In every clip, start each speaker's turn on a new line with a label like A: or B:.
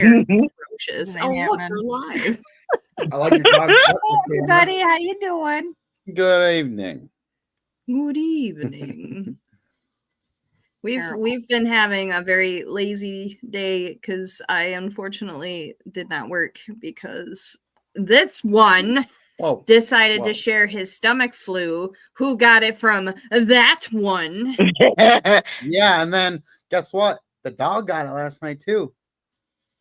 A: Ferocious. Oh, look, we're live.
B: I like your dog's butt.
C: Hey, everybody, how you doing?
D: Good evening.
A: Good evening. We've been having a very lazy day because I unfortunately did not work because this one decided to share his stomach flu. Who got it from that one?
D: Yeah, and then guess what? The dog got it last night too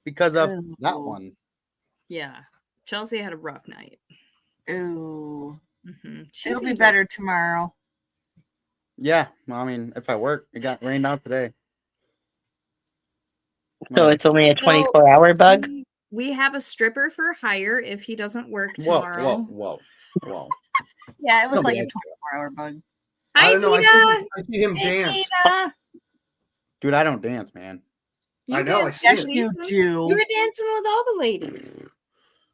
D: because of that one.
A: Yeah, Chelsea had a rough night.
C: Ooh.
A: Mm-hmm.
C: She'll be better tomorrow.
D: Yeah, well, I mean, if I work, it got rained out today.
E: So it's only a 24-hour bug?
A: We have a stripper for hire if he doesn't work tomorrow.
D: Whoa.
C: Yeah, it was like a 24-hour bug.
A: Hi,
B: I don't know.
A: Teena.
B: I see him dance.
A: Teena.
D: Dude, I don't dance, man.
B: I know. I see
C: Yes,
B: it.
C: you do.
A: You were dancing with all the ladies.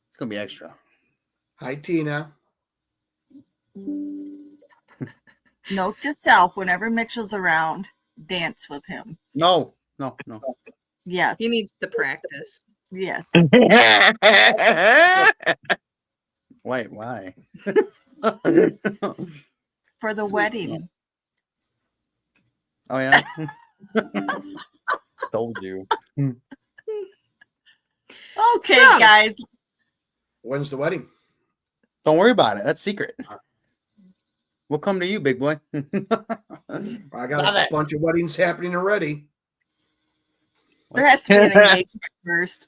D: It's gonna be extra.
B: Hi, Teena.
C: Note to self: whenever Mitchell's around, dance with him.
D: No.
C: Yes.
A: He needs to practice.
C: Yes.
D: Wait, why?
C: For the wedding.
D: Oh yeah. Told you.
C: Okay, guys.
B: When's the wedding?
D: Don't worry about it. That's secret. We'll come to you, big boy.
B: I got a bunch of weddings happening already.
C: There has to be an engagement first.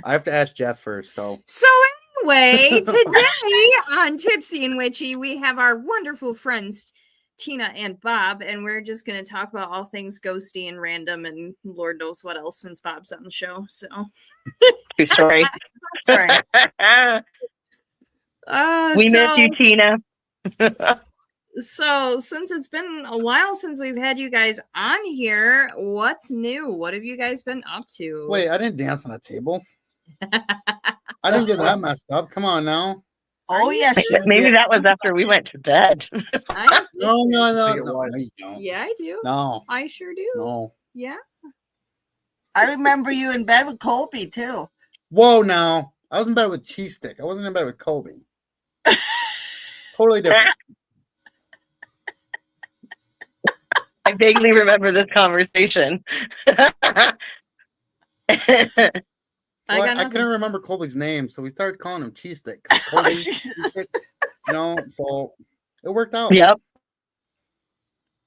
D: I have to ask Jeff first. So
A: anyway, today on Tipsy and Witchy, we have our wonderful friends Teena and Bob, and we're just going to talk about all things ghosty and random, and Lord knows what else since Bob's on the show. So,
E: true story.
C: Right.
E: We miss you, Teena.
A: So, since it's been a while since we've had you guys on here, what's new? What have you guys been up to?
D: wait, I didn't dance on a table. I didn't get that messed up. Come on now.
C: Oh, yes.
E: Maybe that was after we went to bed.
D: No,
B: you
D: don't.
A: Yeah, I do.
D: No.
A: I sure do.
D: No.
A: Yeah.
C: I remember you in bed with Colby, too.
D: Whoa, now. I was in bed with Cheese Stick. I wasn't in bed with Colby. Totally different.
E: I vaguely remember this conversation.
D: I couldn't remember Colby's name, so we started calling him Cheese Stick. Colby, so it worked out.
E: Yep.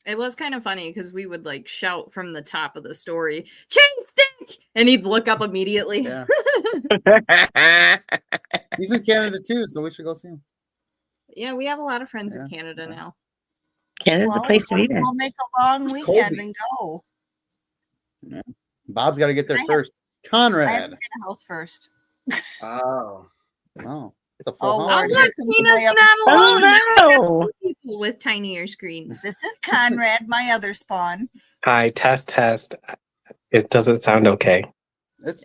A: It was kind of funny because we would like shout from the top of the story, Cheese Stick! And he'd look up immediately.
D: Yeah. He's in Canada too, so we should go see him.
A: Yeah, we have a lot of friends in Canada now.
E: Canada's a place to be there.
C: We'll make a long weekend and go.
D: Yeah. Bob's got to get there first.
C: I have
D: Conrad.
C: to get a house first.
B: Oh.
D: It's a full house.
A: Oh, look, Teena's not alone.
E: Oh, no.
A: People with tinier screens.
C: This is Conrad, my other spawn.
F: Hi, test. It doesn't sound okay.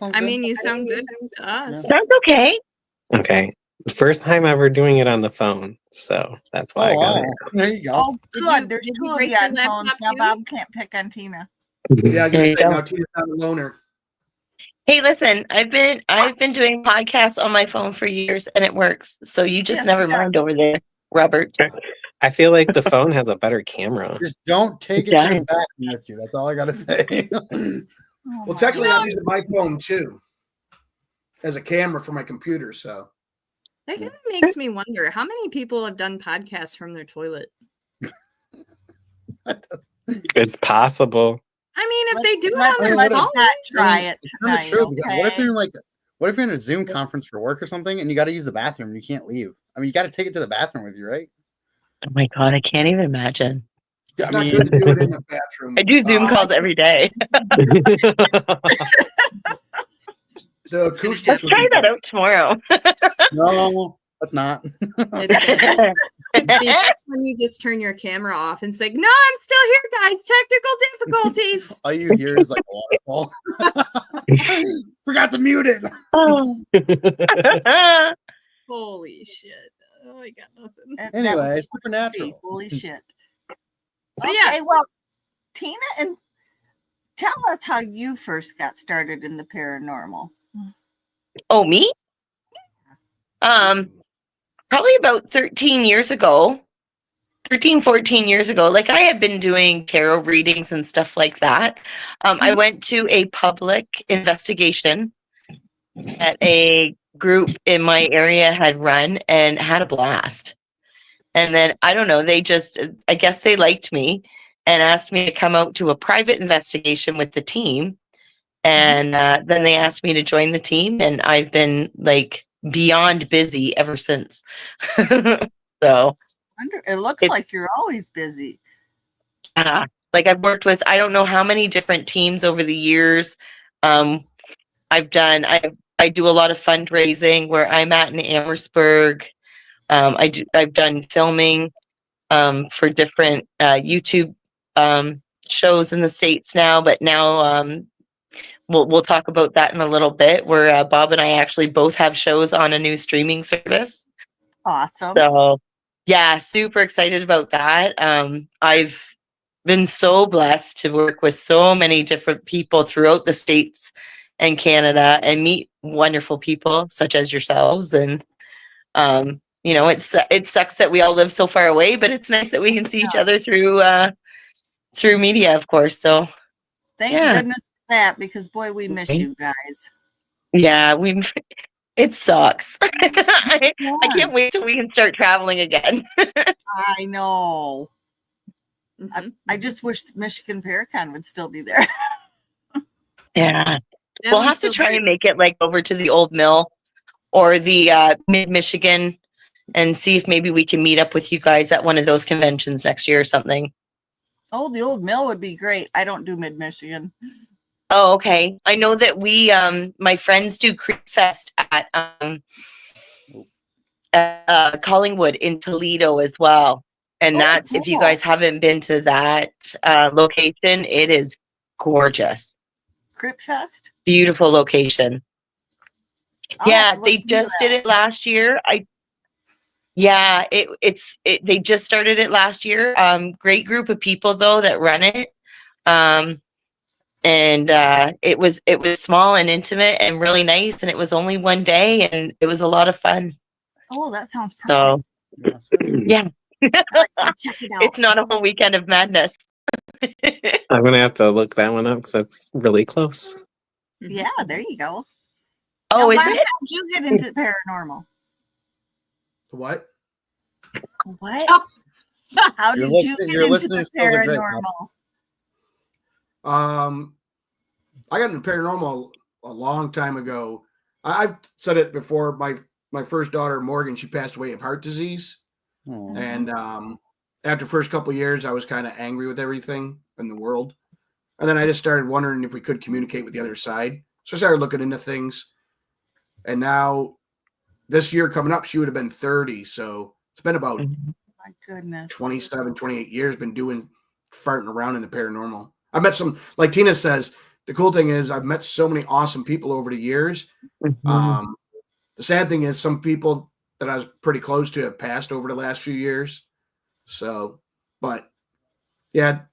A: I mean, you sound good to us.
E: Sounds okay.
F: Okay. First time ever doing it on the phone, so that's why I got it.
D: There you go.
C: Oh, good. There's
A: did
C: two
A: you
C: of
A: break
C: you on
A: your
C: phones.
A: laptop
C: Now
A: too?
C: Bob can't pick on Teena.
B: Yeah, I
E: There you
B: say
E: go.
B: now Teena's not a loner.
E: Hey, listen, I've been doing podcasts on my phone for years, and it works. So you just never mind over there, Robert.
F: I feel like the phone has a better camera.
D: Just don't take it to the bathroom with you. That's all I got to say.
B: Well, technically, I'm using my phone too as a camera for my computer. So
A: That kind of makes me wonder how many people have done podcasts from their toilet.
F: It's possible.
A: I mean, if they do it on their
C: let's
A: phone,
C: not try it
D: It's not
C: tonight,
D: true. Because
C: okay?
D: what if you're in a Zoom conference for work or something, and you got to use the bathroom and you can't leave? I mean, you got to take it to the bathroom with you, right?
E: Oh my God, I can't even imagine.
B: it's not good to do it in the bathroom.
E: I do Zoom calls every day.
B: The acoustics.
E: Let's
B: would
E: try
B: be
E: that out tomorrow.
D: No, that's not.
A: see, that's when you just turn your camera off and say, "No, I'm still here, guys. Technical difficulties."
D: All you hear is like a waterfall. Forgot to mute it.
E: Oh.
A: Holy shit! Oh, I got nothing.
D: Anyway, Supernatural.
C: Holy shit.
A: So
C: Okay,
A: yeah,
C: well, Teena Tell us how you first got started in the paranormal.
E: Oh, me? Probably about 13 years ago. 13, 14 years ago. Like, I had been doing tarot readings and stuff like that. I went to a public investigation that a group in my area had run and had a blast. And then, I don't know, I guess they liked me and asked me to come out to a private investigation with the team. And then they asked me to join the team, and I've been like beyond busy ever since. So
C: It looks like you're always busy.
E: like, I've worked with, I don't know how many different teams over the years. I do a lot of fundraising where I'm at in Amherstburg. I've done filming for different YouTube shows in the States now, but now we'll talk about that in a little bit, where Bob and I actually both have shows on a new streaming service.
C: Awesome.
E: So yeah, super excited about that. I've been so blessed to work with so many different people throughout the States and Canada and meet wonderful people such as yourselves. And it sucks that we all live so far away, but it's nice that we can see each other through media, of course. So
C: thank goodness for that, because boy, we miss you guys.
E: Yeah, it sucks. I can't wait till we can start traveling again.
C: I know. I just wish Michigan Paracon would still be there.
E: Yeah. We'll have to try and make it like over to the old mill or the mid-Michigan and see if maybe we can meet up with you guys at one of those conventions next year or something.
C: Oh, the old mill would be great. I don't do mid-Michigan.
E: Oh, okay. I know that we, my friends do Creek Fest at Collingwood in Toledo as well. And that's, if you guys haven't been to that location, it is gorgeous.
C: Crypt Fest?
E: Beautiful location. They just did it last year. They just started it last year. Great group of people though that run it. And it was small and intimate and really nice, and it was only one day, and it was a lot of fun.
C: Oh, that sounds perfect.
E: So yeah.
C: Check it out.
E: It's not a whole weekend of madness.
F: I'm gonna have to look that one up because that's really close.
C: Yeah, there you go.
E: Oh,
C: now,
E: is
C: Bob,
E: it?
C: how did you get into paranormal?
B: What?
C: What? How did you get into the paranormal?
B: I got into paranormal a long time ago. I've said it before. My first daughter, Morgan, she passed away of heart disease.
D: Aww.
B: And after the first couple of years, I was kind of angry with everything in the world. And then I just started wondering if we could communicate with the other side. So I started looking into things. And now this year coming up, she would have been 30. So it's been about
C: my goodness
B: 27, 28 years been farting around in the paranormal. I met some, like Teena says, the cool thing is I've met so many awesome people over the years. The sad thing is some people that I was pretty close to have passed over the last few years. So, but yeah,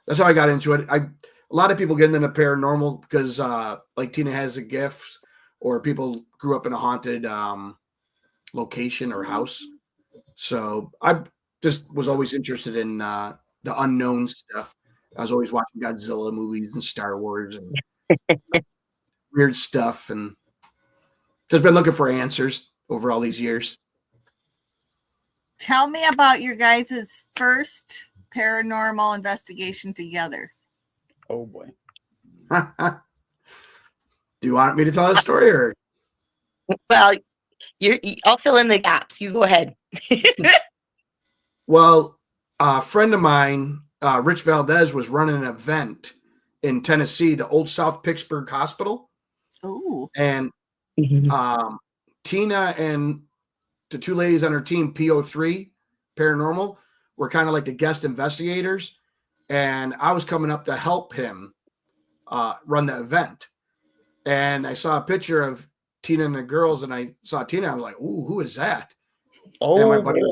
B: that's how I got into it. A lot of people get into paranormal because like Teena has a gift, or people grew up in a haunted location or house. So I just was always interested in the unknown stuff. I was always watching Godzilla movies and Star Wars and weird stuff, and just been looking for answers over all these years.
C: Tell me about your guys' first paranormal investigation together.
D: Oh boy.
B: Do you want me to tell a story, or?
E: Well, I'll fill in the gaps. You go ahead.
B: Well, a friend of mine, Rich Valdez, was running an event in Tennessee, the Old South Pittsburgh Hospital.
C: Oh.
B: And Teena and the two ladies on her team, PO3 Paranormal, were kind of like the guest investigators. And I was coming up to help him run the event. And I saw a picture of Teena and the girls, and I saw Teena. I was like, "Ooh, who is that?"
D: Oh,
B: and my buddy,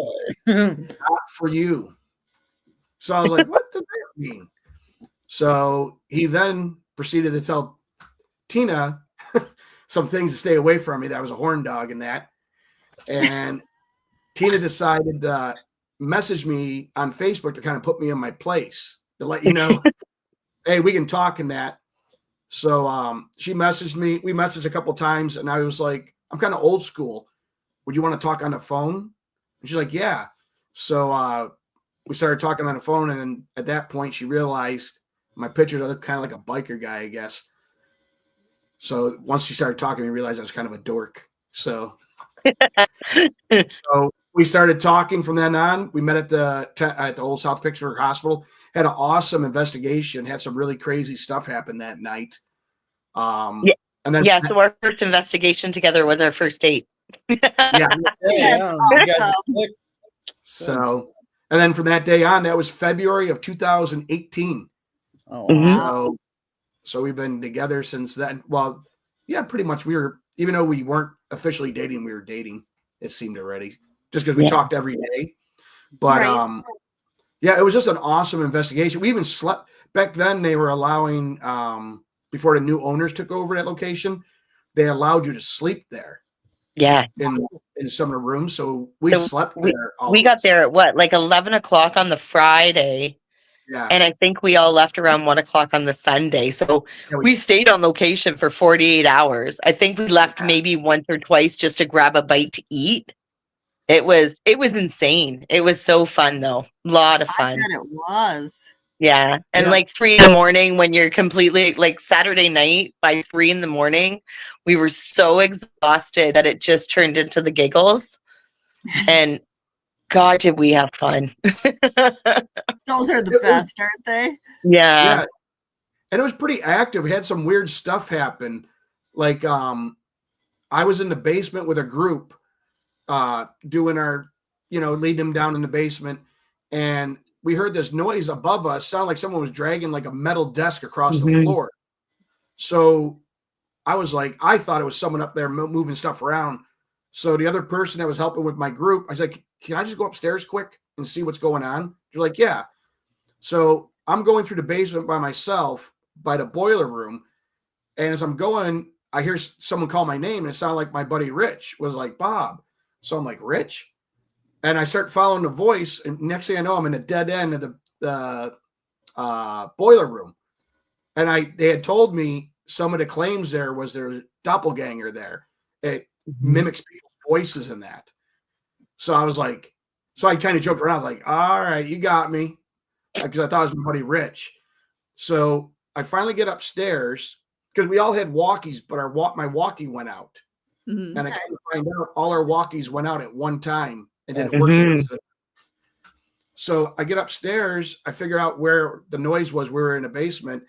B: "Not for you." So I was like, "What does that mean?" So he then proceeded to tell Teena some things to stay away from me. That I was a horn dog and that. And Teena decided to message me on Facebook to kind of put me in my place to let you know, hey, we can talk and that. So she messaged me. We messaged a couple times, and I was like, I'm kind of old school. Would you want to talk on the phone? And she's like, yeah. So we started talking on the phone, and then at that point, she realized my pictures look kind of like a biker guy, I guess. So once she started talking, we realized I was kind of a dork. So we started talking from then on. We met at the Old South Pittsburgh Hospital. Had an awesome investigation. Had some really crazy stuff happen that night.
E: Yeah.
B: And then
E: So our first investigation together was our first date.
B: yeah.
C: That's
D: You guys
C: awesome.
D: clicked.
B: So, and then from that day on, that was February of 2018.
D: Oh,
E: Mhm.
D: wow.
B: So we've been together since then. Well, yeah, pretty much. We were, even though we weren't officially dating, we were dating. It seemed already, just because we talked every day. But
C: Right.
B: yeah, it was just an awesome investigation. We even slept back then. They were allowing before the new owners took over that location, they allowed you to sleep there.
E: Yeah.
B: In some of the rooms. So we
E: So
B: slept
E: we-
B: there.
E: We got
B: always.
E: there at what, like 11 o'clock on the Friday.
B: Yeah.
E: And I think we all left around 1 o'clock on the Sunday. So
B: Yeah,
E: we stayed on location for 48 hours. I think we left maybe once or twice just to grab a bite to eat. It was insane. It was so fun though. A lot of
C: I
E: fun.
C: bet it was.
E: Yeah. And
B: Yeah.
E: like 3 in the morning when you're completely like Saturday night by 3 in the morning, we were so exhausted that it just turned into the giggles. And God, did we have fun.
C: Those are the
B: It was-
C: best, aren't they?
E: Yeah.
B: And it was pretty active. We had some weird stuff happen. Like I was in the basement with a group doing our, leading them down in the basement, and we heard this noise above us. Sounded like someone was dragging like a metal desk across the
E: Mhm.
B: floor. So I was like, I thought it was someone up there moving stuff around. So the other person that was helping with my group, I was like, can I just go upstairs quick and see what's going on? They're like, yeah. So I'm going through the basement by myself by the boiler room. And as I'm going, I hear someone call my name, and it sounded like my buddy Rich was like, Bob. So I'm like, Rich? And I start following the voice. And next thing I know, I'm in a dead end of the boiler room. And they had told me some of the claims there was there's a doppelganger there. It mimics people's voices in that. So I was like, so I kind of joked around. I was like, all right, you got me. Because I thought it was my buddy Rich. So I finally get upstairs because we all had walkies, but my walkie went out.
A: Mhm.
B: And I kind of find out all our walkies went out at one time and didn't
E: Mhm.
B: work. So I get upstairs, I figure out where the noise was. We were in a basement,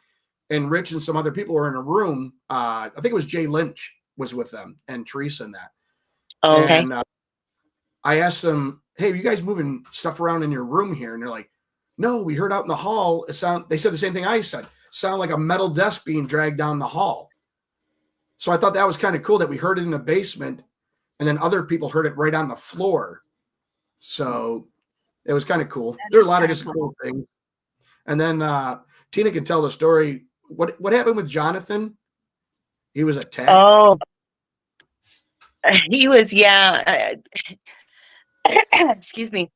B: and Rich and some other people were in a room. I think it was Jay Lynch was with them and Teresa and that.
E: Okay.
B: And I asked them, hey, are you guys moving stuff around in your room here? And they're like, no, we heard out in the hall. They said the same thing I said. Sound like a metal desk being dragged down the hall. So I thought that was kind of cool that we heard it in the basement, and then other people heard it right on the floor. So it was kind of cool. There's a lot of just cool things. And then Teena can tell the story. What happened with Jonathan? He was attacked.
E: Oh, he was, yeah. Excuse me.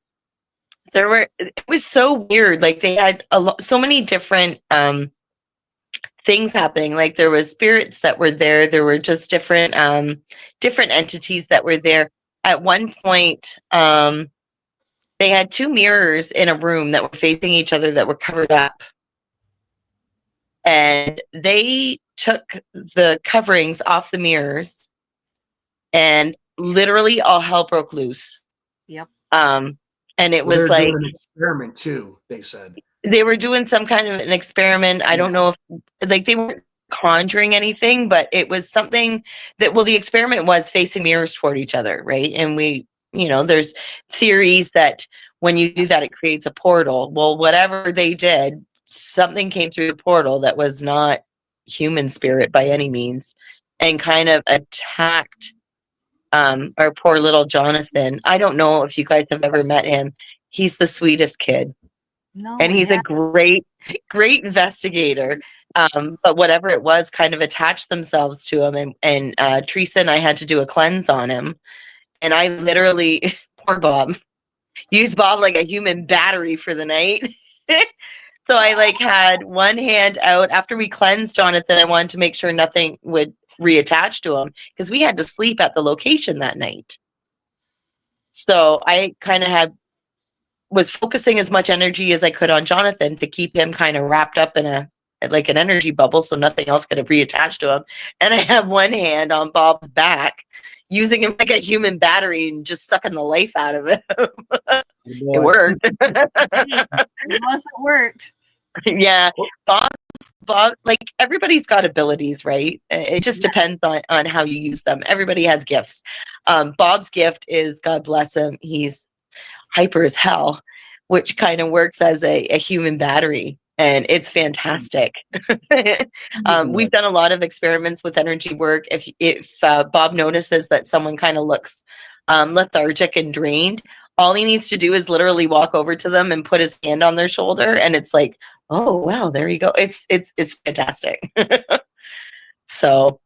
E: It was so weird. Like they had so many different things happening. Like there was spirits that were there. There were just different entities that were there. At one point, they had 2 mirrors in a room that were facing each other that were covered up. And they took the coverings off the mirrors, and literally all hell broke loose.
C: Yep.
E: And it was
B: they're
E: like
B: doing an experiment too, they said.
E: they were doing some kind of an experiment. I don't know if like they weren't conjuring anything, but it was something that, well, the experiment was facing mirrors toward each other, right? And there's theories that when you do that, it creates a portal. Well, whatever they did, something came through the portal that was not human spirit by any means, and kind of attacked our poor little Jonathan. I don't know if you guys have ever met him. He's the sweetest kid.
C: No,
E: And he's
C: yeah.
E: a great investigator. But whatever it was kind of attached themselves to him. And Teresa and I had to do a cleanse on him. And I literally, poor Bob, used Bob like a human battery for the night. So I like had one hand out after we cleansed Jonathan. I wanted to make sure nothing would reattach to him because we had to sleep at the location that night. So I kind of was focusing as much energy as I could on Jonathan to keep him kind of wrapped up in an energy bubble so nothing else could have reattached to him. And I have one hand on Bob's back, using him like a human battery and just sucking the life out of him. It worked.
C: It wasn't worked.
E: Yeah. Bob, like everybody's got abilities, right? It just depends on how you use them. Everybody has gifts. Bob's gift is, God bless him, he's hyper as hell, which kind of works as a human battery, and it's fantastic. We've done a lot of experiments with energy work. If Bob notices that someone kind of looks lethargic and drained, all he needs to do is literally walk over to them and put his hand on their shoulder, and it's like, oh wow, there you go. It's fantastic. So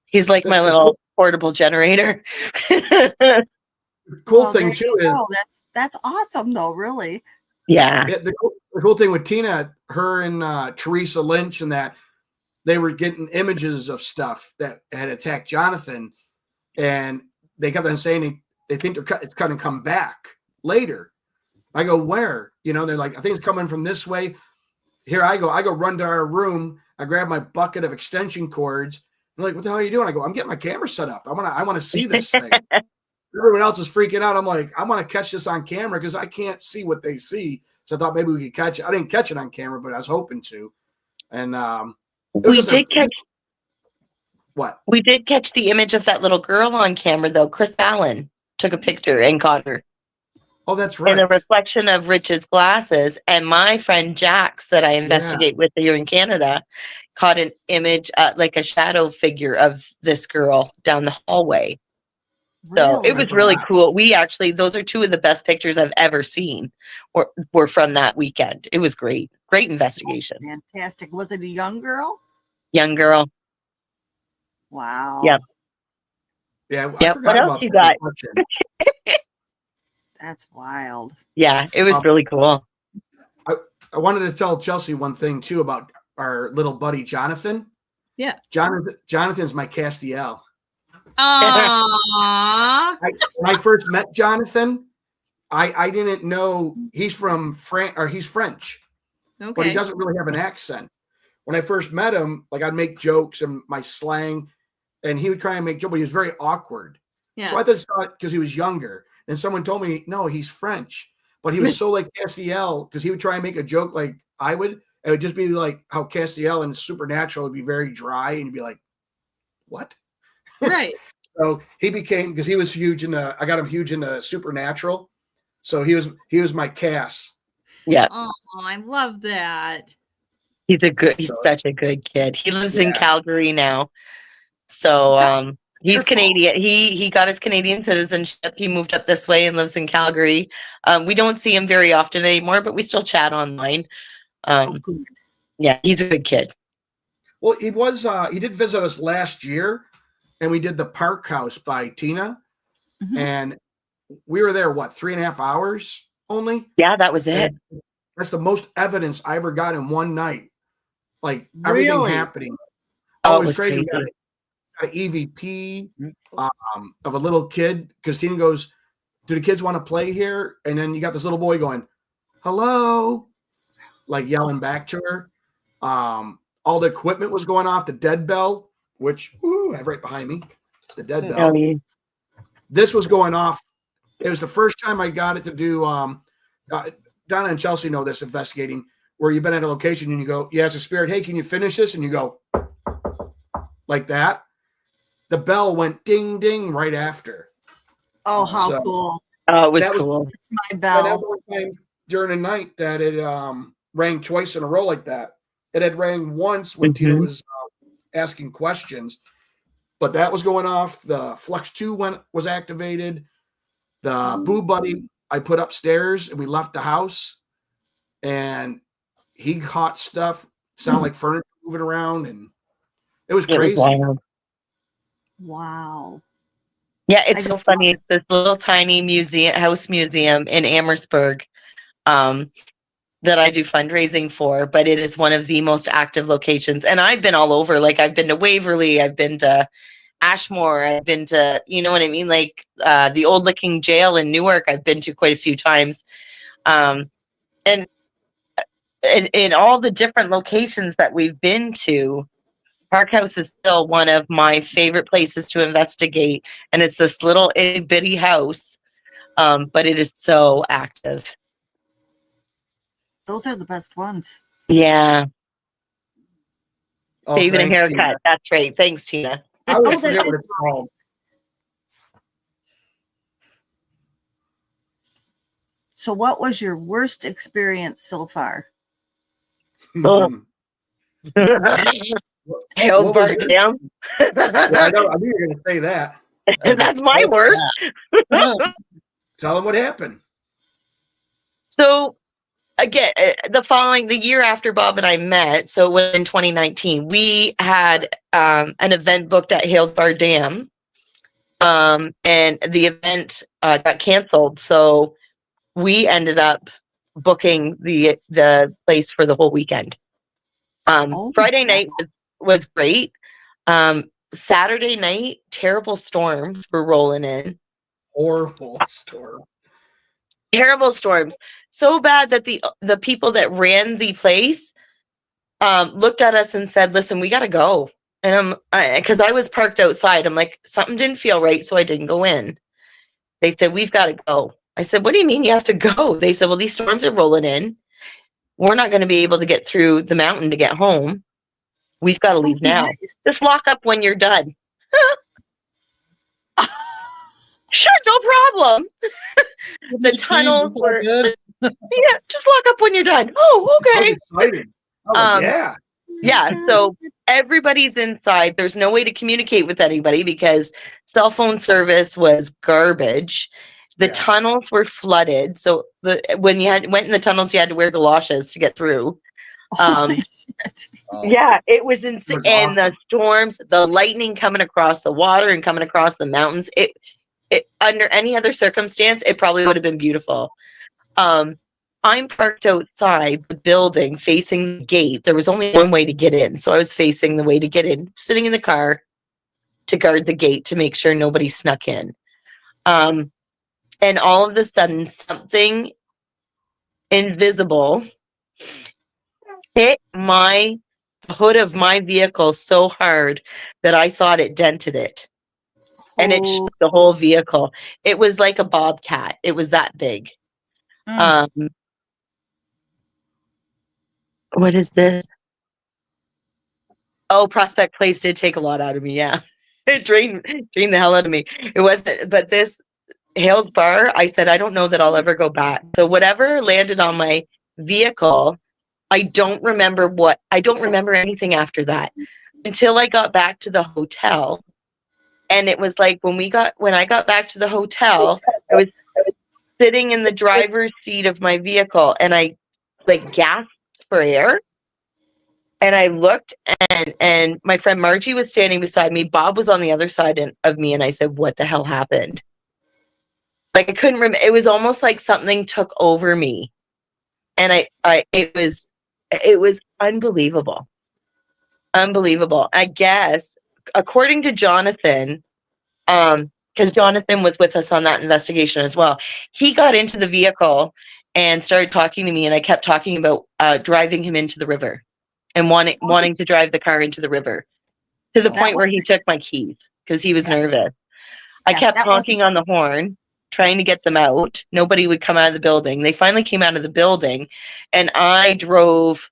E: he's like my little portable generator.
B: Cool thing too is
C: that's awesome though, really.
E: Yeah.
B: the cool thing with Teena, her and Teresa Lynch, and that they were getting images of stuff that had attacked Jonathan, and they kept on saying they think it's going to come back later. I go, where? They're like, I think it's coming from this way. Here I go run to our room. I grab my bucket of extension cords. They're like, what the hell are you doing? I go, I'm getting my camera set up. I want to see this thing. Everyone else is freaking out. I'm like, I want to catch this on camera because I can't see what they see. So I thought maybe we could catch it. I didn't catch it on camera, but I was hoping to. And
E: we did catch
B: what?
E: We did catch the image of that little girl on camera, though. Chris Allen took a picture and caught her.
B: Oh, that's right.
E: And a reflection of Rich's glasses. And my friend Jax, that I investigate with here in Canada, caught an image, like a shadow figure of this girl down the hallway. So it was really cool. We actually, those are two of the best pictures I've ever seen were from that weekend. It was great. Great investigation.
C: Fantastic. Was it a young girl?
E: Young girl.
C: Wow.
E: Yep.
B: Yeah.
E: What else you got?
C: That's wild.
E: Yeah, it was really cool.
B: I wanted to tell Chelsea one thing too about our little buddy Jonathan.
A: Yeah.
B: Jonathan's my Castiel.
A: Aww.
B: When I first met Jonathan, I didn't know he's from he's French.
A: Okay.
B: But he doesn't really have an accent. When I first met him, like I'd make jokes and my slang, and he would try and make jokes, but he was very awkward.
A: Yeah.
B: So I thought because he was younger, and someone told me, no, he's French. But he was so like Castiel because he would try and make a joke like I would. It would just be like how Castiel and Supernatural would be very dry, and you'd be like, what?
A: Right.
B: So he became, because he was huge I got him huge into Supernatural. So he was my Cass.
E: Yeah.
A: Oh, I love that.
E: He's such a good kid. He lives in Calgary now. So he's Canadian. He got his Canadian citizenship. He moved up this way and lives in Calgary. We don't see him very often anymore, but we still chat online. Yeah, he's a good kid.
B: Well, he did visit us last year, and we did the Park House by Teena. Mm-hmm. And we were there, 3.5 hours only?
E: Yeah, that was it.
B: And that's the most evidence I ever got in one night. Like everything happening. Oh, it was crazy. We got an EVP of a little kid, because Teena goes, do the kids want to play here? And then you got this little boy going, hello, like yelling back to her. All the equipment was going off, the dead bell, which I have right behind me, the dead bell. This was going off. It was the first time I got it to do. Donna and Chelsea know this, investigating, where you've been at a location and you go, you ask a spirit, hey, can you finish this? And you go like that. The bell went ding, ding right after.
C: Oh, how cool.
E: Oh, it was cool.
C: It's my bell.
B: That was one time during the night that it rang twice in a row like that. It had rang once when Teena was asking questions, but that was going off. The Flex 2 was activated. The Boo Buddy I put upstairs, and we left the house, and he caught stuff, sound like furniture moving around, and it was
E: It was
B: crazy.
E: wild.
C: Wow.
E: Yeah,
C: I
E: it's so
C: just-
E: funny. It's this little tiny house museum in Amherstburg that I do fundraising for, but it is one of the most active locations. And I've been all over. Like, I've been to Waverly, I've been to Ashmore, I've been to, you know what I mean? Like the Old Licking Jail in Newark, I've been to quite a few times. And in all the different locations that we've been to, Park House is still one of my favorite places to investigate. And it's this little itty bitty house, but it is so active.
C: Those are the best ones.
E: Yeah.
B: Oh,
E: Saving a
B: thanks,
E: haircut.
B: Tina.
E: That's right. Thanks, Tina.
B: I always
C: Oh, that
B: forget what
C: is
B: it's called.
C: So what was your worst experience so far?
E: Oh. Hell's
B: What was
E: Bar
B: your-
E: Dam.
B: Yeah, I know. I knew you were going to say that.
E: That's my worst.
B: Tell them what happened.
E: So again, the year after Bob and I met, so in 2019, we had an event booked at Hales Bar Dam, and the event got canceled. So we ended up booking the place for the whole weekend. Friday night was great. Saturday night, terrible storms were rolling in.
B: Horrible storm.
E: Terrible storms. So bad that the people that ran the place looked at us and said, "Listen, we got to go." And because I was parked outside, I'm like, something didn't feel right, so I didn't go in. They said, "We've got to go." I said, "What do you mean you have to go?" They said, "Well, these storms are rolling in. We're not going to be able to get through the mountain to get home. We've got to leave now. Just lock up when you're done." Sure, no problem. The tunnels were
D: good.
E: yeah, just lock up when you're done. Oh, okay.
B: That was exciting. Oh, yeah.
E: Yeah, so everybody's inside. There's no way to communicate with anybody because cell phone service was garbage. The tunnels were flooded. So when you went in the tunnels, you had to wear galoshes to get through.
C: Holy shit.
E: Yeah, it was insane.
B: was
E: And the
B: awesome.
E: storms, the lightning coming across the water and coming across the mountains. It under any other circumstance, it probably would have been beautiful. I'm parked outside the building facing the gate. There was only one way to get in. So I was facing the way to get in, sitting in the car to guard the gate to make sure nobody snuck in. And all of a sudden, something invisible hit the hood of my vehicle so hard that I thought it dented it. And it shook the whole vehicle. It was like a bobcat. It was that big. What is this? Oh, Prospect Place did take a lot out of me. Yeah, it drained the hell out of me. It wasn't, but this Hales Bar, I said, I don't know that I'll ever go back. So whatever landed on my vehicle, I don't remember anything after that until I got back to the hotel. And it was like when I got back to the hotel, I was sitting in the driver's seat of my vehicle and I like gasped for air. And I looked and my friend Margie was standing beside me. Bob was on the other side of me. And I said, "What the hell happened?" Like I couldn't remember. It was almost like something took over me. And it was unbelievable. Unbelievable. I guess, according to Jonathan, because Jonathan was with us on that investigation as well. He got into the vehicle and started talking to me, and I kept talking about driving him into the river and wanting to drive the car into the river to the point where he took my keys because he was nervous. I kept honking on the horn, trying to get them out. Nobody would come out of the building. They finally came out of the building, and I drove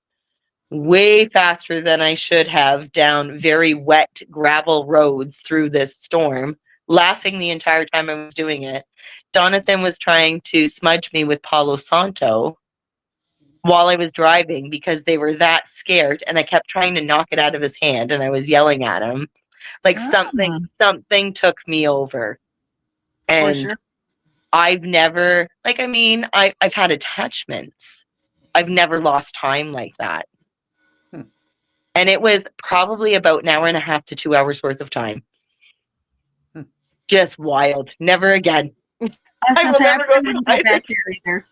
E: way faster than I should have down very wet gravel roads through this storm, laughing the entire time I was doing it. Jonathan was trying to smudge me with Palo Santo while I was driving because they were that scared, and I kept trying to knock it out of his hand, and I was yelling at him. Like something took me over. And I've never, I've had attachments. I've never lost time like that. And it was probably about an hour and a half to 2 hours worth of time. Just wild. Never again. I will never go
C: go
E: back.
C: back there either.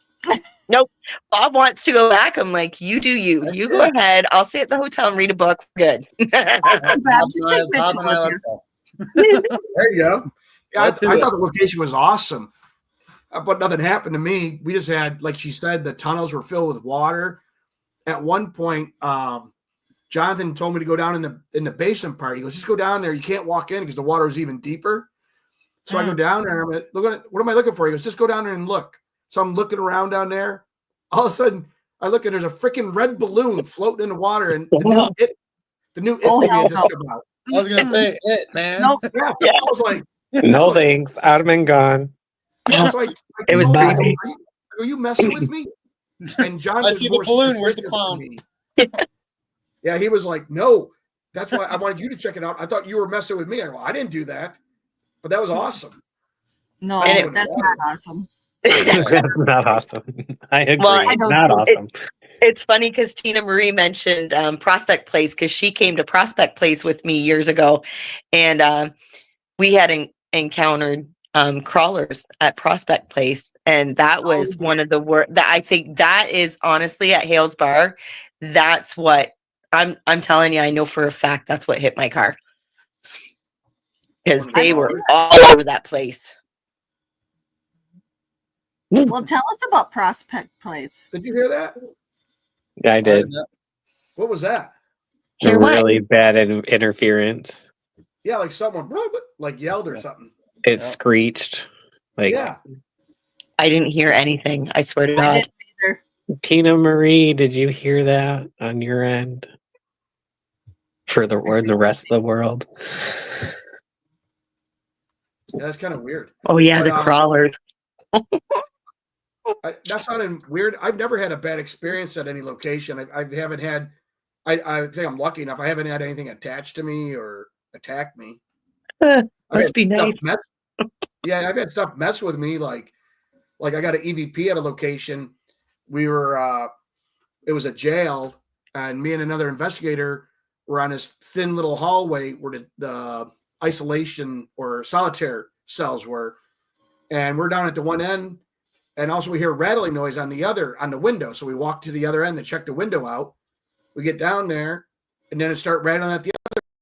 E: Nope. Bob wants to go back. I'm like, you do you. You go ahead. I'll stay at the hotel and read a book. We're good.
C: Bob, just take Mitchell with you.
B: There you go. Yeah, I
D: Let's do
B: thought
D: this.
B: the location was awesome, but nothing happened to me. We just had, like she said, the tunnels were filled with water. At one point, Jonathan told me to go down in the basement part. He goes, just go down there. You can't walk in because the water is even deeper. So I go down there. I'm like, look at what am I looking for? He goes, just go down there and look. So I'm looking around down there. All of a sudden, I look and there's a freaking red balloon floating in the water, and the new it movie had just come out.
D: I was gonna say it, man.
C: Nope.
B: Yeah, I was like,
F: No thanks. I'd have been gone.
B: yeah, so
E: It was
B: told him,
E: creepy.
B: Are you messing with me? And John
D: I
B: was
D: see the
B: more
D: balloon. Where's the
B: suspicious
D: clown?
B: than me. Yeah, he was like, no, that's why I wanted you to check it out. I thought you were messing with me. I didn't do that, but that was awesome.
C: No,
E: And
C: that's not awesome.
F: That's not awesome. I agree.
E: Well, I
C: don't
F: not
C: think
F: awesome.
E: It's funny because Tina Marie mentioned Prospect Place because she came to Prospect Place with me years ago, and we had encountered crawlers at Prospect Place, and that was one of the worst. That I think that is honestly at Hales Bar. That's what I'm telling you. I know for a fact that's what hit my car because they were all over that place.
C: Well, tell us about Prospect Place.
B: Did you hear that?
F: Yeah, I did.
B: What was that?
E: Hear what?
F: Really bad interference.
B: Yeah, like someone like yelled or something.
F: It screeched. Like
B: Yeah.
E: I didn't hear anything. I swear to
C: I
E: God.
C: didn't either.
F: Tina Marie, did you hear that on your end? For the rest of the world.
B: Yeah, that's kind of weird.
E: Oh yeah,
B: But,
E: the crawlers.
B: That's not weird. I've never had a bad experience at any location. I haven't had. I think I'm lucky enough. I haven't had anything attached to me or attack me.
E: Must be nice.
B: Yeah, I've had stuff mess with me. Like I got an EVP at a location. We were. It was a jail, and me and another investigator were on this thin little hallway where the isolation or solitaire cells were, and we're down at the one end. And also we hear rattling noise on the window. So we walk to the other end and check the window out. We get down there and then it start rattling at the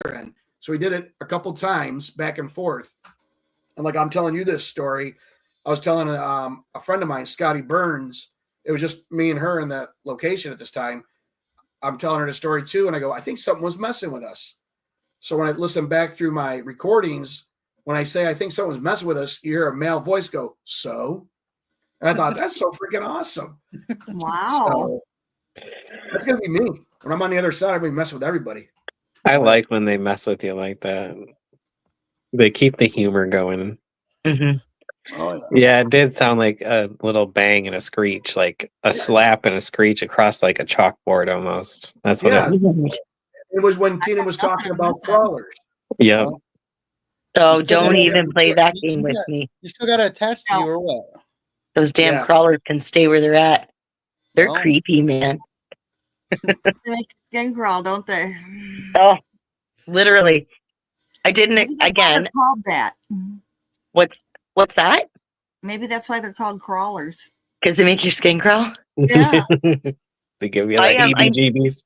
B: other end. So we did it a couple times back and forth. And like I'm telling you this story, I was telling a friend of mine, Scotty Burns. It was just me and her in the location at this time. I'm telling her the story too. And I go, I think something was messing with us. So when I listen back through my recordings, when I say I think someone's messing with us, you hear a male voice go, so? And I thought, that's so freaking awesome.
C: Wow.
B: So, that's going to be me. When I'm on the other side, I'm going to mess with everybody.
F: I like when they mess with you like that. They keep the humor going.
E: Mm-hmm.
B: Oh,
F: Yeah, it did sound like a little bang and a screech, like a slap and a screech across like a chalkboard almost. That's what
B: Yeah.
F: it
B: It was when Tina was talking about crawlers.
F: Yep.
E: So
D: You still
E: don't
D: gotta-
E: even play that
D: you
E: game with
D: still
E: me.
D: You still got to attach to you or what?
E: Those damn
B: Yeah.
E: crawlers can stay where they're at. They're
D: Well.
E: creepy, man.
C: They make your skin crawl, don't they?
E: Oh, literally. I didn't
C: Maybe that's why
E: again.
C: they're called that.
E: What's that?
C: Maybe that's why they're called crawlers.
E: Because they make your skin crawl.
C: Yeah.
F: They give you
E: I
F: like
E: am- I-
F: heebie-jeebies.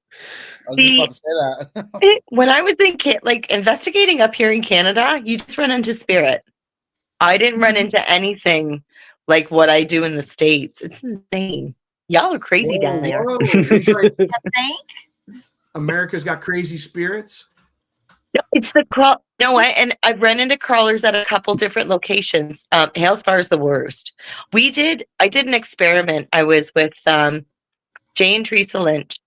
D: I was just about to say that.
E: When I was in like investigating up here in Canada, you just run into spirit. I didn't run into anything like what I do in the States. It's insane. Y'all are crazy down there.
B: Whoa. You're trying-
C: You think?
B: America's got crazy spirits.
E: No, it's the crawl. You know what? And I've run into crawlers at a couple different locations. Hales Bar is the worst. I did an experiment. I was with Jay and Teresa Lynch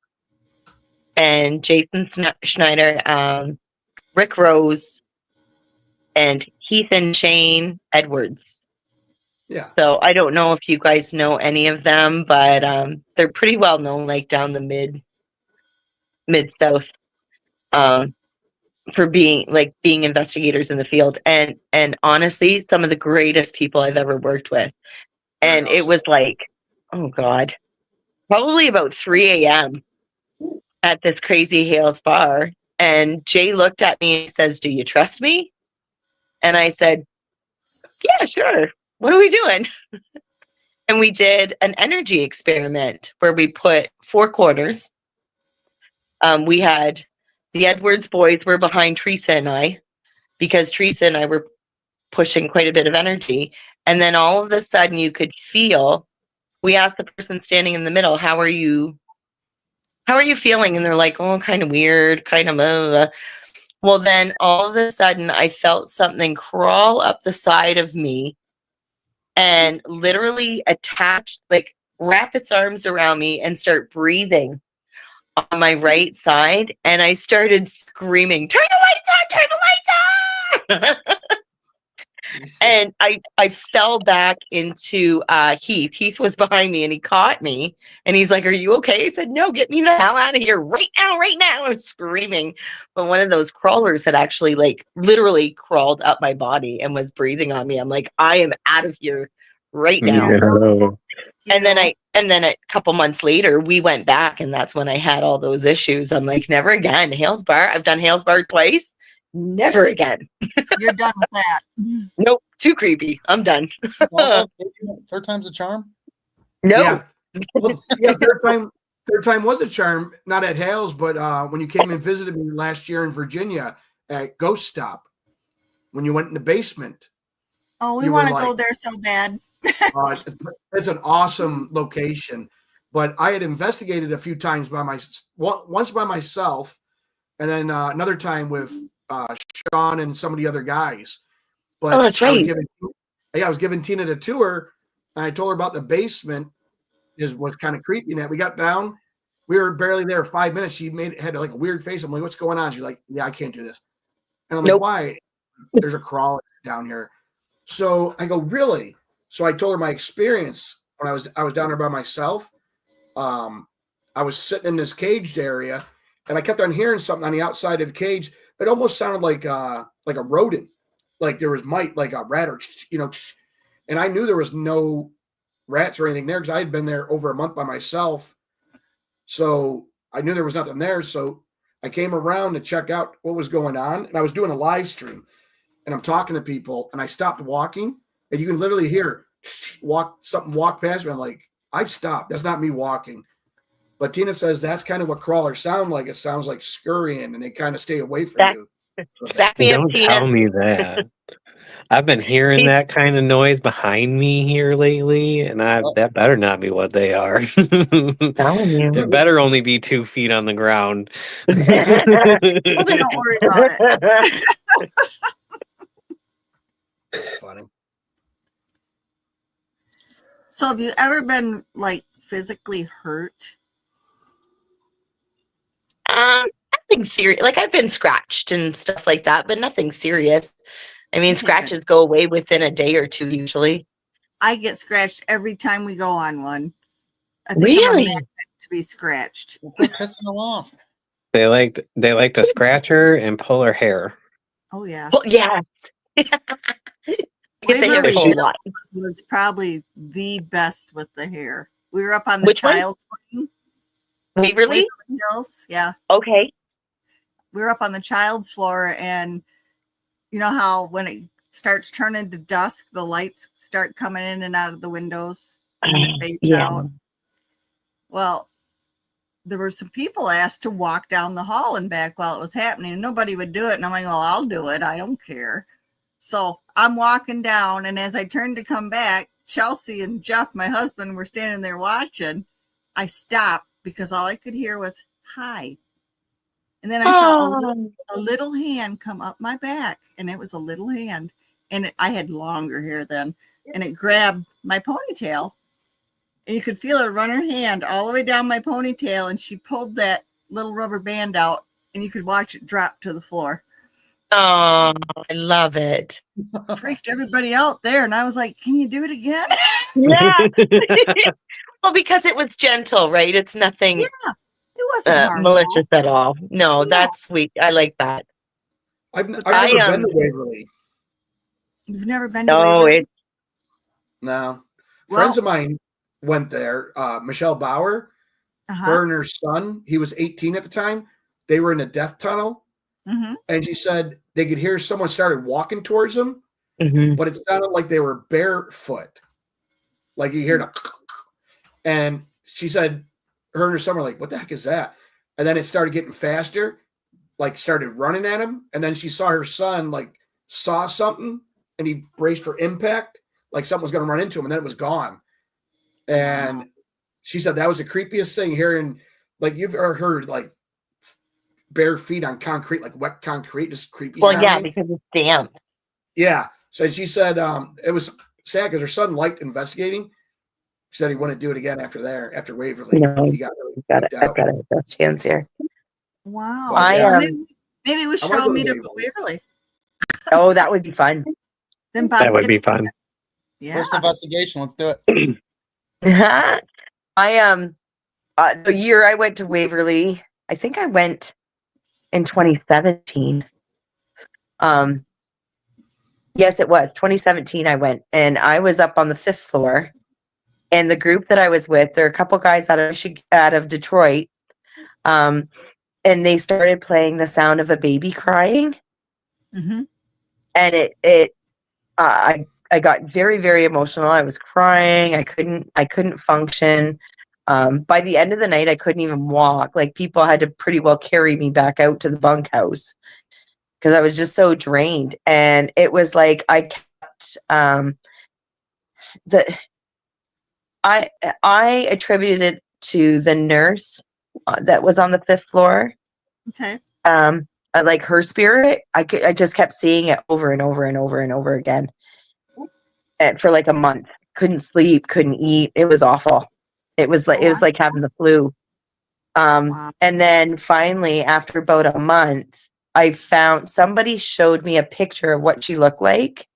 E: and Jason Schneider, Rick Rose, and Heath and Shane Edwards.
B: Yeah.
E: So I don't know if you guys know any of them, but they're pretty well known, like down the mid south, for being investigators in the field. And honestly, some of the greatest people I've ever worked with. And
B: Very
E: it was like, oh God, probably about 3 a.m. at this crazy Hales bar. And Jay looked at me and says, "Do you trust me?" And I said, "Yeah, sure. What are we doing?" And we did an energy experiment where we put 4 quarters. We had the Edwards boys were behind Teresa and I, because Teresa and I were pushing quite a bit of energy. And then all of a sudden you could feel, we asked the person standing in the middle, how are you feeling? And they're like, "Oh, kind of weird, kind of blah, blah, blah." Well, then all of a sudden I felt something crawl up the side of me and literally attach, like wrap its arms around me and start breathing on my right side. And I started screaming, "Turn the lights on, turn the lights on." And I fell back into Heath. Heath was behind me and he caught me and he's like, "Are you okay?" I said, "No, get me the hell out of here right now, right now." I was screaming. But one of those crawlers had actually like literally crawled up my body and was breathing on me. I'm like, "I am out of here right now."
F: No.
E: And then a couple months later, we went back and that's when I had all those issues. I'm like, never again. Hales Bar. I've done Hales Bar twice. Never again.
C: You're done with that.
E: Nope. Too creepy. I'm done.
D: Well, third time's a charm.
E: No.
B: Yeah. Well, yeah, third time was a charm, not at Hales, but when you came and visited me last year in Virginia at Ghost Stop, when you went in the basement.
C: Oh, we
B: You were
C: want to
B: like-
C: go there so bad.
B: It's an awesome location, but I had investigated a few times once by myself, and then another time with Sean and some of the other guys. But
E: Oh, that's right.
B: I was giving Teena the tour, and I told her about the basement. Was kind of creepy. And that we got down, we were barely there 5 minutes. She had like a weird face. I'm like, "What's going on?" She's like, "Yeah, I can't do this." And I'm like,
E: Nope.
B: "Why?" "There's a crawler down here." So I go, "Really?" So I told her my experience when I was down there by myself. I was sitting in this caged area, and I kept on hearing something on the outside of the cage. It almost sounded like a rodent, like there was like a rat or and I knew there was no rats or anything there because I had been there over a month by myself. So I knew there was nothing there. So I came around to check out what was going on, and I was doing a live stream, and I'm talking to people, and I stopped walking, and you can literally hear something walk past me. I'm like, I've stopped. That's not me walking. But Teena says that's kind of what crawlers sound like. It sounds like scurrying, and they kind of stay away from you.
E: Back me up,
F: Don't
E: Teena.
F: tell me that. I've been hearing that kind of noise behind me here lately, and that better not be what they are. It better only be 2 feet on the ground.
C: Well, then don't worry about it.
B: It's funny.
C: So have you ever been like physically hurt?
E: Nothing serious. Like I've been scratched and stuff like that, but nothing serious. I mean,
C: Okay.
E: scratches go away within a day or two usually.
C: I get scratched every time we go on one. I think I'm
E: Really?
C: a magnet to be scratched.
D: Quit pissing them off.
F: They like to scratch her and pull her hair.
C: Oh yeah.
E: Well, yeah. Get the hair
C: Waverly
E: pulled a lot.
C: was probably the best with the hair. We were up on the
E: Which one?
C: child's wing.
E: Waverly?
C: Waverly Hills. Yeah.
E: Okay.
C: We were up on the child's floor, and you know how when it starts turning to dusk, the lights start coming in and out of the windows and it fades
E: Yeah.
C: out. Well, there were some people asked to walk down the hall and back while it was happening, and nobody would do it. And I'm like, "Well, I'll do it. I don't care." So I'm walking down, and as I turned to come back, Chelsea and Jeff, my husband, were standing there watching. I stopped because all I could hear was "hi." And then I felt a little hand come up my back, and it was a little hand. And I had longer hair then, and it grabbed my ponytail. And you could feel her run her hand all the way down my ponytail, and she pulled that little rubber band out, and you could watch it drop to the floor.
E: Oh, I love it.
C: Freaked everybody out there, and I was like, "Can you do it again?"
E: Yeah. Well, because it was gentle, right? It's nothing
C: It wasn't hard.
E: malicious at all. No,
C: No.
E: that's sweet. I like that.
B: I've never
E: I,
B: been to Waverly.
C: You've never been to
E: No,
C: Waverly?
E: it
B: No.
C: Well-
B: Friends of mine went there. Michelle Bauer, her and her son, he was 18 at the time, they were in a death tunnel. And she said they could hear someone started walking towards them, but it sounded like they were barefoot. Like you hear the, and she said her and her son were like, what the heck is that? And then it started getting faster, like started running at him. And then she saw her son, like saw something and he braced for impact, like something was going to run into him, and then it was gone. And she said that was the creepiest thing hearing, like you've ever heard like bare feet on concrete, like wet concrete, just creepy.
E: Well, yeah, because it's damp.
B: Yeah. So she said it was sad because her son liked investigating. She said he wouldn't do it again after there, after Waverly.
E: No,
B: He got really
E: I've got it. That's chance here.
C: Wow.
B: But,
C: Maybe we should all meet up at Waverly.
E: Oh, that would be fun.
C: Then Bob
F: That would be fun.
C: Yeah.
D: First investigation. Let's do it.
E: The year I went to Waverly, I think I went in 2017. Yes, it was 2017. I went, and I was up on the 5th floor, and the group that I was with, there are a couple guys out of Detroit, and they started playing the sound of a baby crying, and I got very, very emotional. I was crying. I couldn't function. By the end of the night, I couldn't even walk. Like people had to pretty well carry me back out to the bunkhouse because I was just so drained. And it was like I kept I attributed it to the nurse that was on the 5th floor.
C: Okay.
E: Like her spirit. I just kept seeing it over and over and over and over again. And for like a month, couldn't sleep, couldn't eat. It was awful. It was like having the flu. And then finally, after about a month, I found somebody showed me a picture of what she looked like.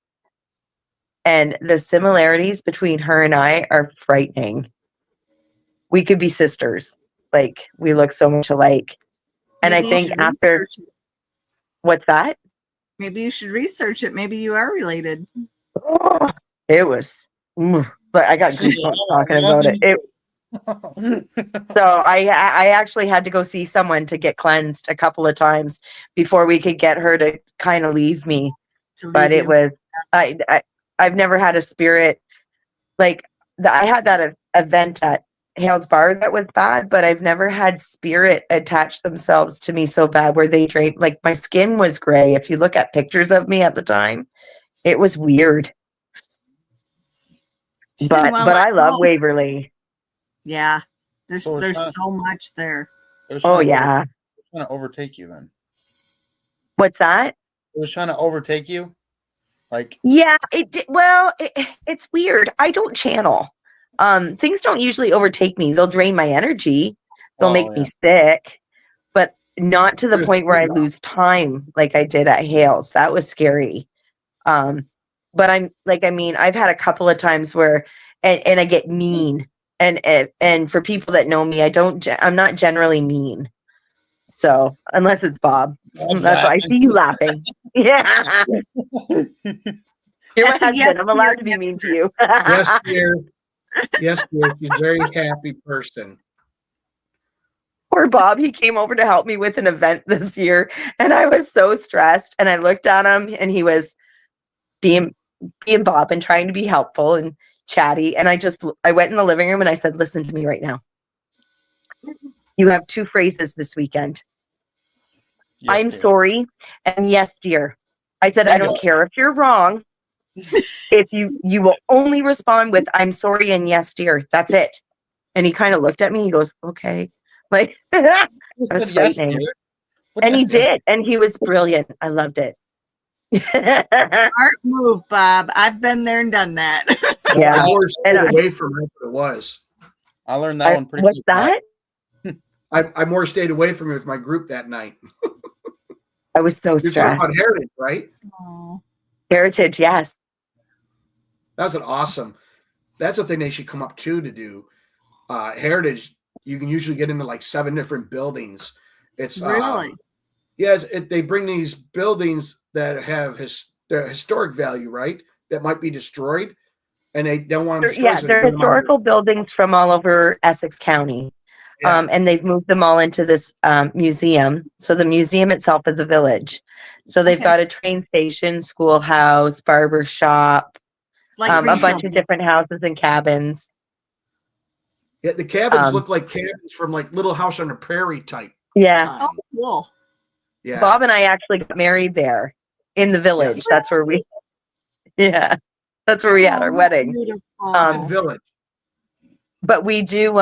E: And the similarities between her and I are frightening. We could be sisters. Like we look so much alike. And
C: Maybe
E: I think after what's that?
C: Maybe you should research it. Maybe you are related.
E: Oh, it was, but I got goosebumps talking about it. So I actually had to go see someone to get cleansed a couple of times before we could get her to kind of leave me. But it was I've never had a spirit like I had that event at Hales Bar that was bad, but I've never had spirit attach themselves to me so bad where they drained. Like my skin was gray. If you look at pictures of me at the time, it was weird. But I love Waverly.
C: Yeah, there's so much there.
E: Oh yeah,
D: trying to overtake you then.
E: What's that?
D: It was trying to overtake you. Like
E: yeah, it's weird. I don't channel. Things don't usually overtake me. They'll drain my energy. They'll make me sick, but not to the point where I lose time like I did at Hales. That was scary. But I've had a couple of times where, and I get mean, and for people that know me, I'm not generally mean. So unless it's Bob, that's why I see you laughing. Yeah, you're my husband. I'm allowed to be mean to you.
B: Yes, dear. Yes, dear. She's a very happy person.
E: Poor Bob, he came over to help me with an event this year, and I was so stressed. And I looked at him, and he was being Bob and trying to be helpful and chatty. And I went in the living room and I said, listen to me right now. You have 2 phrases this weekend. Yes, I'm dear. Sorry. And yes, dear. I said, I don't care if you're wrong. If you will only respond with, I'm sorry and yes, dear. That's it. And he kind of looked at me. He goes, okay. Like, I was frightening. And he did. And he was brilliant. I loved it.
C: Smart move, Bob. I've been there and done that.
B: Yeah, I away from it than it was.
D: I learned that one pretty.
E: What's that?
B: I more stayed away from it with my group that night.
E: I was so stressed.
B: You're talking about Heritage, right?
C: Oh.
E: Heritage, yes.
B: That's that's a thing they should come up to do. Heritage, you can usually get into like 7 different buildings. It's
C: really.
B: Yes, they bring these buildings that have historic value, right? That might be destroyed, and they don't want to destroy.
E: Yeah, they're historical buildings from all over Essex County.
B: Yeah.
E: And they've moved them all into this museum. So the museum itself is a village. So they've
C: Okay.
E: got a train station, schoolhouse, barber shop,
C: Like
E: a bunch of
C: Greenfield.
E: different houses and cabins.
B: Yeah, the cabins
E: Um,
B: look like cabins from like Little House on the Prairie type
E: Yeah.
B: time.
C: Oh, cool.
B: Yeah.
E: Bob and I actually got married there in the village.
B: Yes.
E: That's where we, yeah, that's where we had our
C: Oh,
E: wedding.
C: beautiful.
B: Good village.
E: But we do,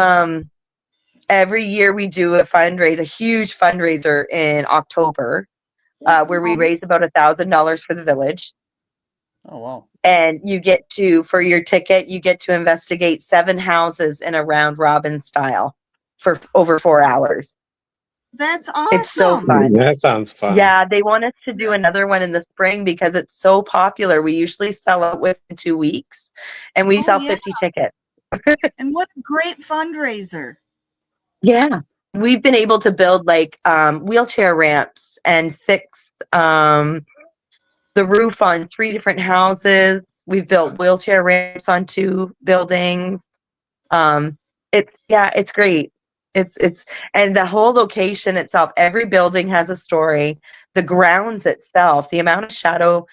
E: every year we do a fundraiser, a huge fundraiser in October, where we raise about $1,000 for the village.
D: Oh wow.
E: And you get to, for your ticket, you get to investigate 7 houses in a round robin style for over 4 hours.
C: That's awesome.
E: It's so fun.
F: That sounds fun.
E: Yeah, they want us to do another one in the spring because it's so popular. We usually sell out within 2 weeks, and we
C: Oh,
E: sell
C: yeah.
E: 50 tickets.
C: And what a great fundraiser.
E: Yeah. We've been able to build like wheelchair ramps and fix the roof on 3 different houses. We've built wheelchair ramps on 2 buildings. It's great. It's and the whole location itself, every building has a story. The grounds itself, the amount of shadow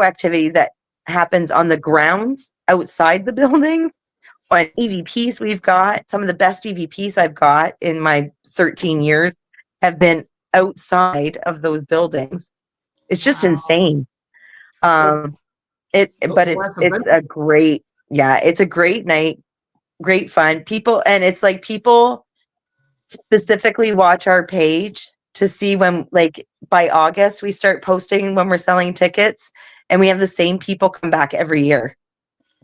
E: activity that happens on the grounds outside the building. On EVPs we've got, some of the best EVPs I've got in my 13 years have been outside of those buildings. It's just
C: Wow.
E: insane. But
B: Last
E: it's
B: event-
E: a great, it's a great night, great fun. People specifically watch our page to see when, like, by August we start posting when we're selling tickets, and we have the same people come back every year.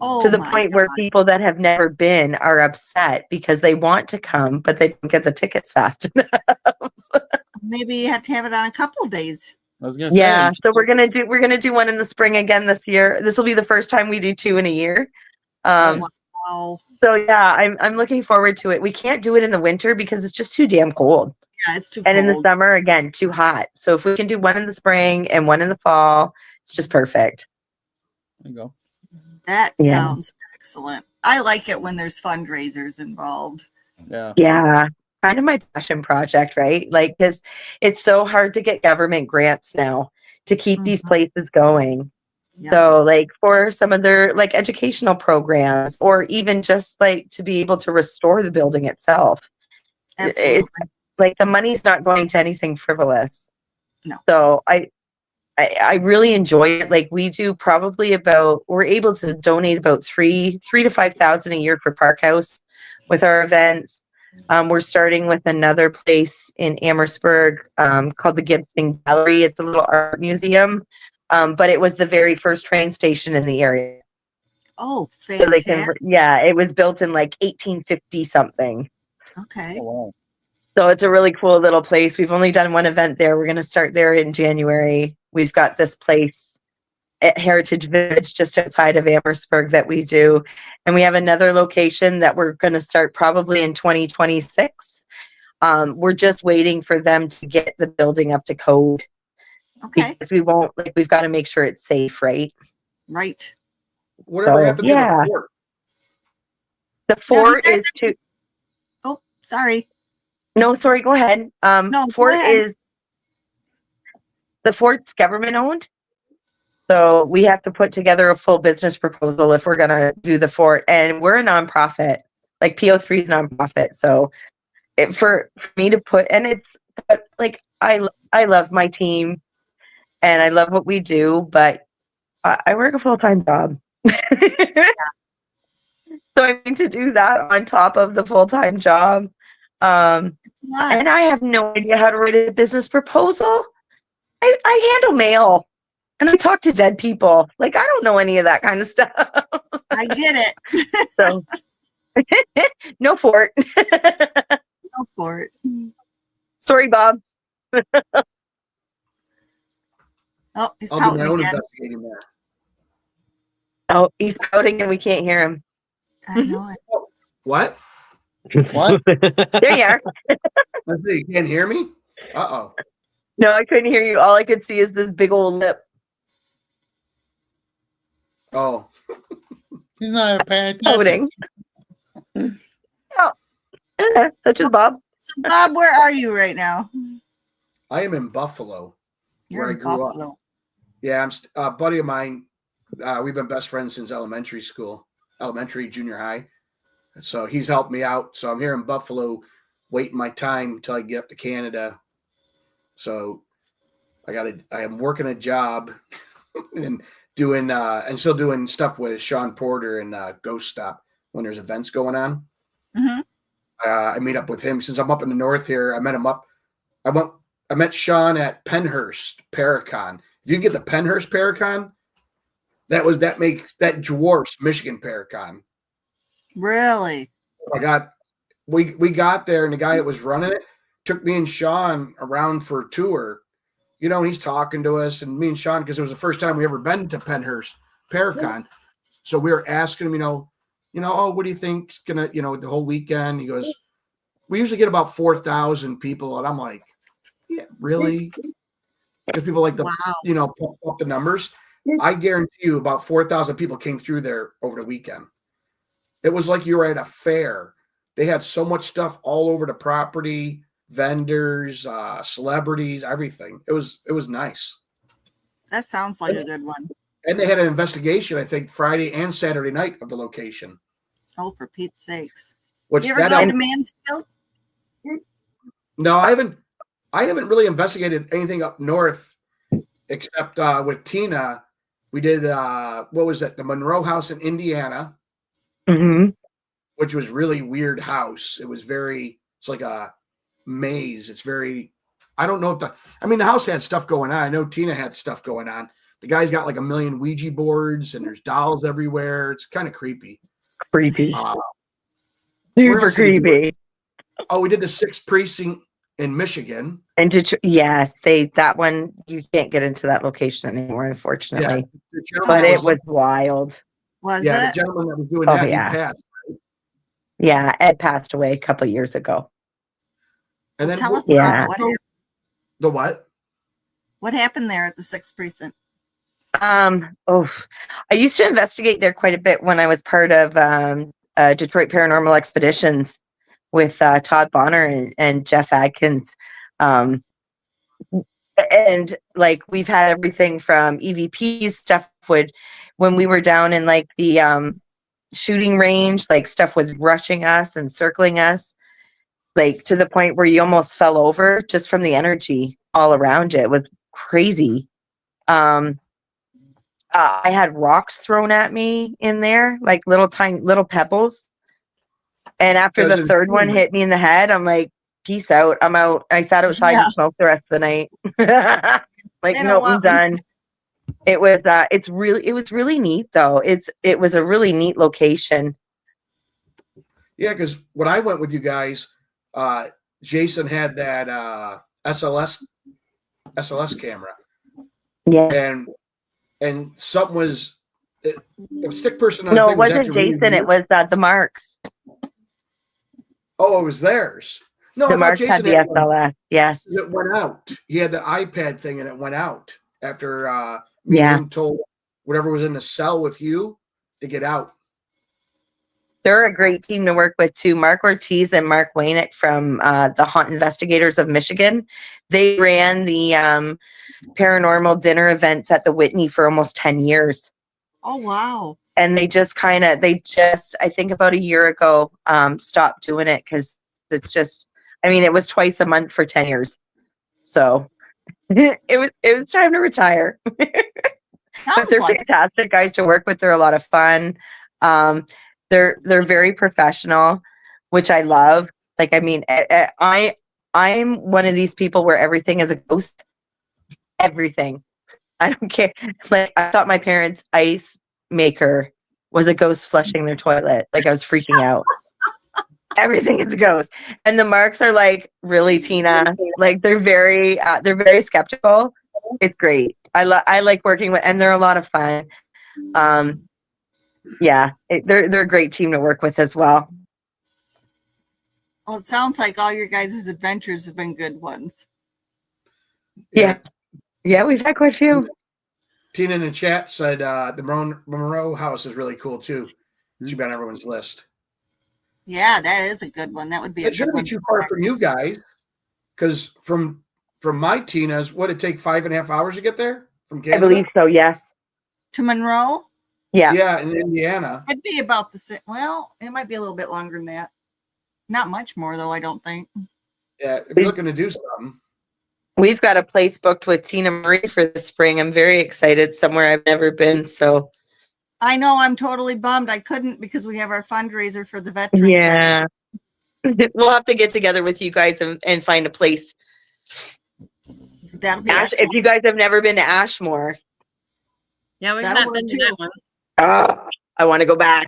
C: Oh,
E: To the
C: my
E: point where
C: God.
E: people that have never been are upset because they want to come, but they don't get the tickets fast enough.
C: Maybe you have to have it on a couple days.
D: I was gonna
E: Yeah,
D: say.
E: so we're gonna do one in the spring again this year. This will be the first time we do 2 in a year.
C: Wow.
E: So yeah, I'm looking forward to it. We can't do it in the winter because it's just too damn cold.
C: Yeah, it's too
E: And in the
C: cold.
E: summer, again, too hot. So if we can do one in the spring and one in the fall, it's just perfect.
D: There you go.
C: That
E: Yeah.
C: sounds excellent. I like it when there's fundraisers involved.
D: Yeah.
E: Yeah, kind of my passion project, right? Like, because it's so hard to get government grants now to keep these
C: Mhm.
E: places going.
C: Yeah.
E: So, like, for some of their like educational programs, or even just like to be able to restore the building itself.
C: Absolutely.
E: It's like the money's not going to anything frivolous.
C: No.
E: So I really enjoy it. Like, we do probably we're able to donate about 3 to 5,000 a year for Park House with our events. We're starting with another place in Amherstburg called the Gibson Gallery. It's a little art museum, but it was the very first train station in the area.
C: Oh,
E: So they can,
C: fantastic.
E: it was built in like 1850 something.
C: Okay.
D: Oh wow.
E: So it's a really cool little place. We've only done one event there. We're going to start there in January. We've got this place at Heritage Village just outside of Amherstburg that we do. And we have another location that we're going to start probably in 2026. We're just waiting for them to get the building up to code.
C: Okay.
E: Because we've got to make sure it's safe, right?
C: Right.
B: Whatever
E: So,
B: happened
E: yeah.
B: to the fort?
E: The fort is to,
C: Oh, sorry.
E: no, sorry, go ahead.
C: No, go
E: Fort
C: ahead.
E: the fort's government owned. So we have to put together a full business proposal if we're going to do the fort. And we're a nonprofit, like PO3 is a nonprofit. So for me to put, and it's like, I love my team and I love what we do, but I work a full-time job. So I need to do that on top of the full-time job. And I have no idea how to write a business proposal. I handle mail and I talk to dead people. Like, I don't know any of that kind of stuff.
C: I get it.
E: So no fort.
C: Go for it.
E: Sorry, Bob.
C: Oh, he's
B: I'll do
C: pouting
B: my own
C: again.
B: investigating there.
E: Oh, he's pouting and we can't hear him.
C: I know it.
B: What?
D: What?
E: There you are.
B: Let's see. You can't hear me? Uh-oh.
E: No, I couldn't hear you. All I could see is this big old lip.
B: Oh.
D: He's not paying attention.
E: Pouting. Oh. Such as Bob.
C: So Bob, where are you right now?
B: I am in Buffalo,
C: You're
B: where I
C: in
B: grew
C: Buffalo.
B: up. Yeah, I'm a buddy of mine. We've been best friends since elementary school, junior high. So he's helped me out. So I'm here in Buffalo, waiting my time until I get up to Canada. So I am working a job and doing and still doing stuff with Sean Porter and Ghost Stop when there's events going on.
C: Mm-hmm.
B: I meet up with him since I'm up in the north here. I met him up. I met Sean at Pennhurst Paracon. If you can get the Pennhurst Paracon, that dwarfs Michigan Paracon.
C: Really?
B: We got there, and the guy that was running it took me and Sean around for a tour. You know, and he's talking to us, and me and Sean, because it was the first time we ever been to Pennhurst Paracon. So we were asking him, oh, what do you think's gonna, the whole weekend? He goes, we usually get about 4,000 people, and I'm like, yeah, really? Because people like to, pump up the numbers. I guarantee you, about 4,000 people came through there over the weekend. It was like you were at a fair. They had so much stuff all over the property, vendors, celebrities, everything. It was nice.
C: That sounds like a good one.
B: And they had an investigation, I think, Friday and Saturday night of the location.
C: Oh, for Pete's sakes!
B: Which
C: You ever go to Mansfield?
B: No, I haven't really investigated anything up north, except with Teena. We did what was it? The Monroe House in Indiana.
E: Mm-hmm.
B: Which was really weird house. It's like a maze. It's very, I don't know if the house had stuff going on. I know Teena had stuff going on. The guy's got like 1 million Ouija boards and there's dolls everywhere. It's kind of creepy.
E: Creepy.
B: Super
E: creepy.
B: We did the 6th precinct in Michigan.
E: And yes, that one, you can't get into that location anymore, unfortunately.
B: Yeah,
E: but it was wild.
C: Was it?
B: The gentleman that was doing that,
E: yeah.
B: he passed.
E: Yeah, Ed passed away a couple years ago.
B: And then
C: tell us about what happened.
B: The what?
C: What happened there at the 6th precinct?
E: I used to investigate there quite a bit when I was part of Detroit Paranormal Expeditions with Todd Bonner and Jeff Adkins. And like we've had everything from EVPs stuff when we were down in like the shooting range, like stuff was rushing us and circling us, like to the point where you almost fell over just from the energy all around you. It was crazy. I had rocks thrown at me in there, like little pebbles. And after the third one hit me in the head, I'm like, peace out. I'm out. I sat outside and smoked the rest of the night. Like, no, I'm done. It was really neat though. It was a really neat location.
B: Yeah, because when I went with you guys, Jason had that SLS camera.
E: Yes.
B: And something was the stick person.
E: No, it wasn't Jason. It was the Marks.
B: Oh, it was theirs. No,
E: the Marks had the SLS. Yes,
B: it went out. He had the iPad thing, and it went out after me and him told whatever was in the cell with you to get out.
E: They're a great team to work with too. Mark Ortiz and Mark Wainick from the Haunt Investigators of Michigan. They ran the paranormal dinner events at the Whitney for almost 10 years.
C: Oh, wow.
E: And they just I think about a year ago, stopped doing it because it's just, it was twice a month for 10 years. So it was time to retire. But they're fantastic guys to work with. They're a lot of fun. They're very professional, which I love. Like, I'm one of these people where everything is a ghost. Everything. I don't care. Like, I thought my parents' ice maker was a ghost flushing their toilet. Like, I was freaking out. Everything is a ghost. And the Marks are like, really, Teena? Like, they're very skeptical. It's great. I like working with, and they're a lot of fun. They're a great team to work with as well.
C: Well, it sounds like all your guys' adventures have been good ones.
E: Yeah, we've had quite a few.
B: Teena in the chat said the Monroe house is really cool too. She's been on everyone's list.
C: Yeah, that is a good one. That would be a
B: It
C: good
B: shouldn't be
C: one.
B: too far from you guys, because from my Tina's, what it take 5.5 hours to get there from
E: I
B: Canada?
E: believe so. Yes.
C: To Monroe,
E: Yeah.
B: Yeah, in Indiana.
C: it'd be about the same. Well, it might be a little bit longer than that. Not much more though, I don't think.
B: Yeah, if you're looking to do something.
E: We've got a place booked with Tina Marie for the spring. I'm very excited. Somewhere I've never been. So
C: I know I'm totally bummed I couldn't because we have our fundraiser for the veterans.
E: yeah, we'll have to get together with you guys and find a place.
C: That'll be
E: If you
C: excellent.
E: guys have never been to Ashmore,
A: Yeah, we've
C: That'll
A: not been
C: work
A: to
C: too.
A: that one.
E: I want to go back.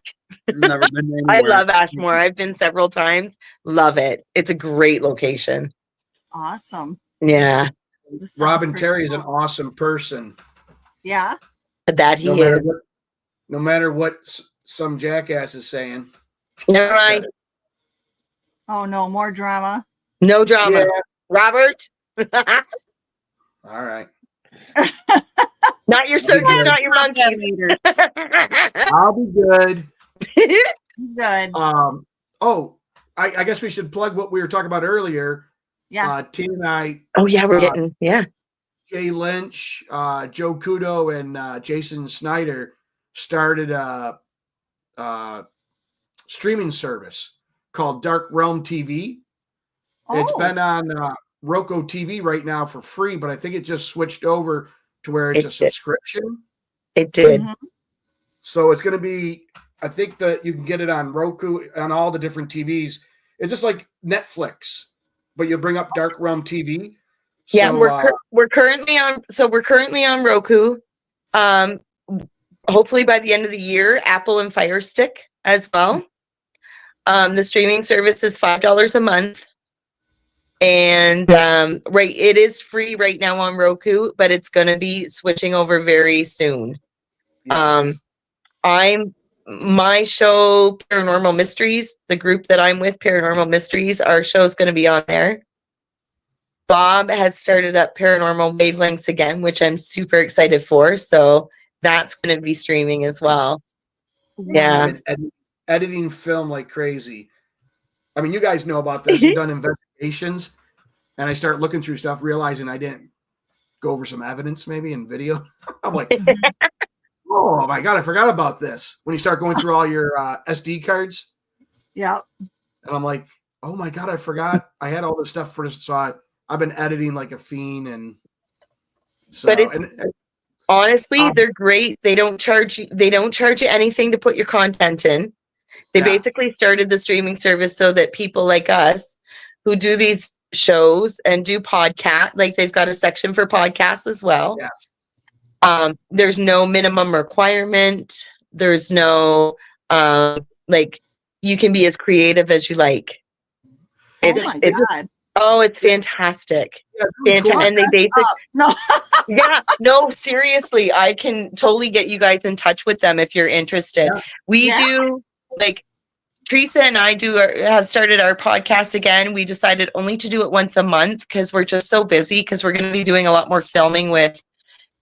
D: Never been
E: I
D: anywhere.
E: love Ashmore. I've been several times. Love it. It's a great location.
C: Awesome.
E: Yeah,
C: This sounds
B: Robin
C: pretty
B: Terry is an
C: cool.
B: awesome person.
C: Yeah.
E: that
B: No
E: he
B: matter
E: is.
B: what, no matter what some jackass is saying.
E: Never
B: I said
E: mind.
B: it.
C: Oh no, more drama.
E: No drama.
B: Yeah.
E: Robert.
B: All right.
E: Not your
B: I'll be
E: circus,
B: good.
E: not your
C: About that
E: monkeys.
C: later.
B: I'll be good.
C: Good.
B: Oh, I guess we should plug what we were talking about earlier.
C: Yeah.
B: Tina and I,
E: Oh yeah, we're getting
B: Jay Lynch, Joe Kudo, and Jason Snyder started a streaming service called Dark Realm TV. It's
C: Oh,
B: been on Roku TV right now for free, but I think it just switched over to where it's
E: It
B: a
E: did.
B: subscription.
E: It did.
C: mhm.
B: So it's going to be, I think that you can get it on Roku, on all the different TVs. It's just like Netflix, but you bring up Dark Realm TV.
E: Yeah,
B: So,
E: we're currently on Roku. Hopefully by the end of the year, Apple and Fire Stick as well. The streaming service is $5 a month. And it is free right now on Roku, but it's gonna be switching over very soon.
B: yes.
E: My show, Paranormal Mysteries, the group that I'm with, Paranormal Mysteries, our show is going to be on there. Bob has started up Paranormal Wavelengths again, which I'm super excited for. So that's going to be streaming as well. Yeah.
B: I've been editing film like crazy. I mean, you guys know about this. You've done investigations, and I start looking through stuff, realizing I didn't go over some evidence maybe in video. I'm like, oh my God, I forgot about this. When you start going through all your SD cards,
C: Yeah.
B: and I'm like, oh my God, I forgot I had all this stuff for this. So I've been editing like a fiend, and so
E: Honestly, they're great. They don't charge you anything to put your content in. They basically started the streaming service so that people like us who do these shows and do podcast, like they've got a section for podcasts as well.
B: Yes.
E: There's no minimum requirement. There's no you can be as creative as you like.
C: Oh my God.
E: It's fantastic.
B: Yeah, cool.
E: And they basically
C: No.
E: yeah, no, seriously, I can totally get you guys in touch with them if you're interested.
B: Yeah.
E: We do, like, Teresa and I have started our podcast again. We decided only to do it once a month because we're just so busy, because we're going to be doing a lot more filming with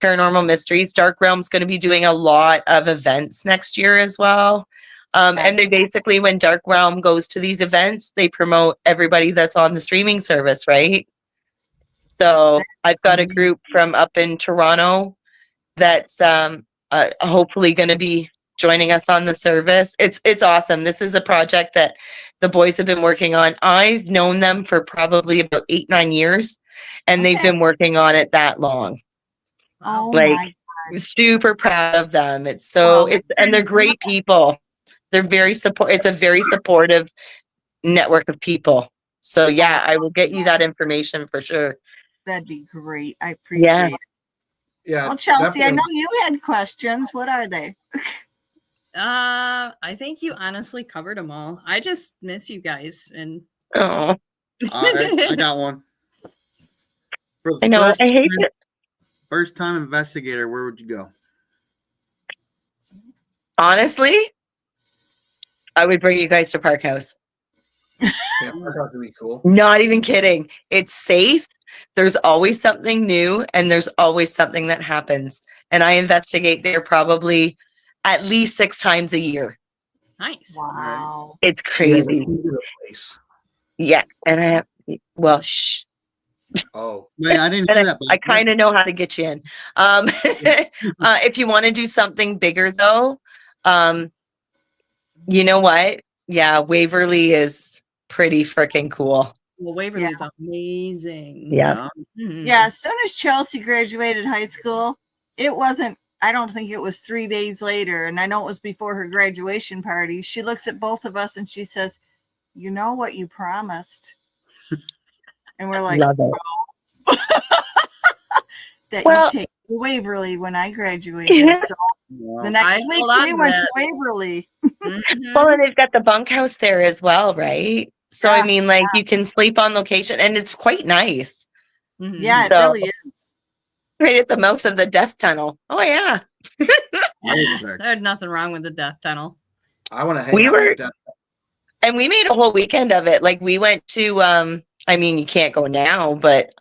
E: Paranormal Mysteries. Dark Realm's going to be doing a lot of events next year as well. And they basically, when Dark Realm goes to these events, they promote everybody that's on the streaming service, right? So I've got a group from up in Toronto that's hopefully going to be joining us on the service. It's awesome. This is a project that the boys have been working on. I've known them for probably about 8-9 years, and they've been working on it that long.
C: Oh
E: Like,
C: my
E: I'm super proud of them. And they're great people. They're it's a very supportive network of people. So yeah, I will get you that information for sure.
C: That'd be great. I appreciate it.
B: Yeah.
C: Well, Chelsea, I
B: definitely.
C: know you had questions. What are they?
A: I think you honestly covered them all. I just miss you guys, and
E: Oh,
D: I got one. For the
E: I know. I hate it.
D: First time investigator, where would you go?
E: Honestly, I would bring you guys to Park House.
B: Yeah, that would be cool.
E: Not even kidding. It's safe. There's always something new, and there's always something that happens. And I investigate there probably at least 6 times a year.
A: Nice.
C: Wow.
E: It's
B: Yeah,
E: crazy.
B: into the place.
E: Yeah, and I have shh.
B: Oh,
D: Wait, I didn't
E: And
D: hear that.
E: I kind of know how to get you in. If you want to do something bigger, though, you know what? Yeah, Waverly is pretty freaking cool.
A: Well, Waverly's amazing.
E: Yeah.
A: Mhm.
C: Yeah, as soon as Chelsea graduated high school, it wasn't, I don't think it was 3 days later, and I know it was before her graduation party. She looks at both of us and she says, "You know what you promised?" And we're like,
E: Love it.
C: "That
E: Well-
C: you take Waverly when I graduated." So the next
A: I
C: week
A: hold on
C: we
A: to
C: went
A: that.
C: to Waverly.
A: Mhm.
E: Well, and they've got the bunkhouse there as well, right? So I
C: Yeah,
E: mean, like you can sleep on location, and it's quite nice.
A: Mhm.
C: Yeah, it
E: So-
C: really is.
E: Right at the mouth of the death tunnel. Oh yeah.
A: Yeah, there's nothing wrong with the death tunnel.
B: I want to hang
E: We
B: out
E: were-
B: with that.
E: And we made a whole weekend of it. Like we went to I mean, you can't go now, but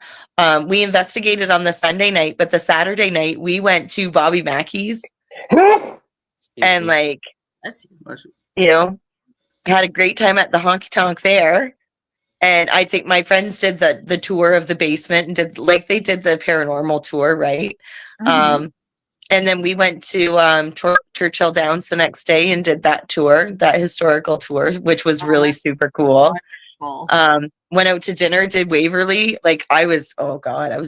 E: we investigated on the Sunday night, but the Saturday night we went to Bobby Mackey's and like,
A: That's
E: you know, had a great time at the honky tonk there. And I think my friends did the tour of the basement and did like they did the paranormal tour, right?
C: Mhm.
E: And then we went to Churchill Downs the next day and did that tour, that historical tour, which was really super cool.
C: Wonderful.
E: Went out to dinner, did Waverly. Like I was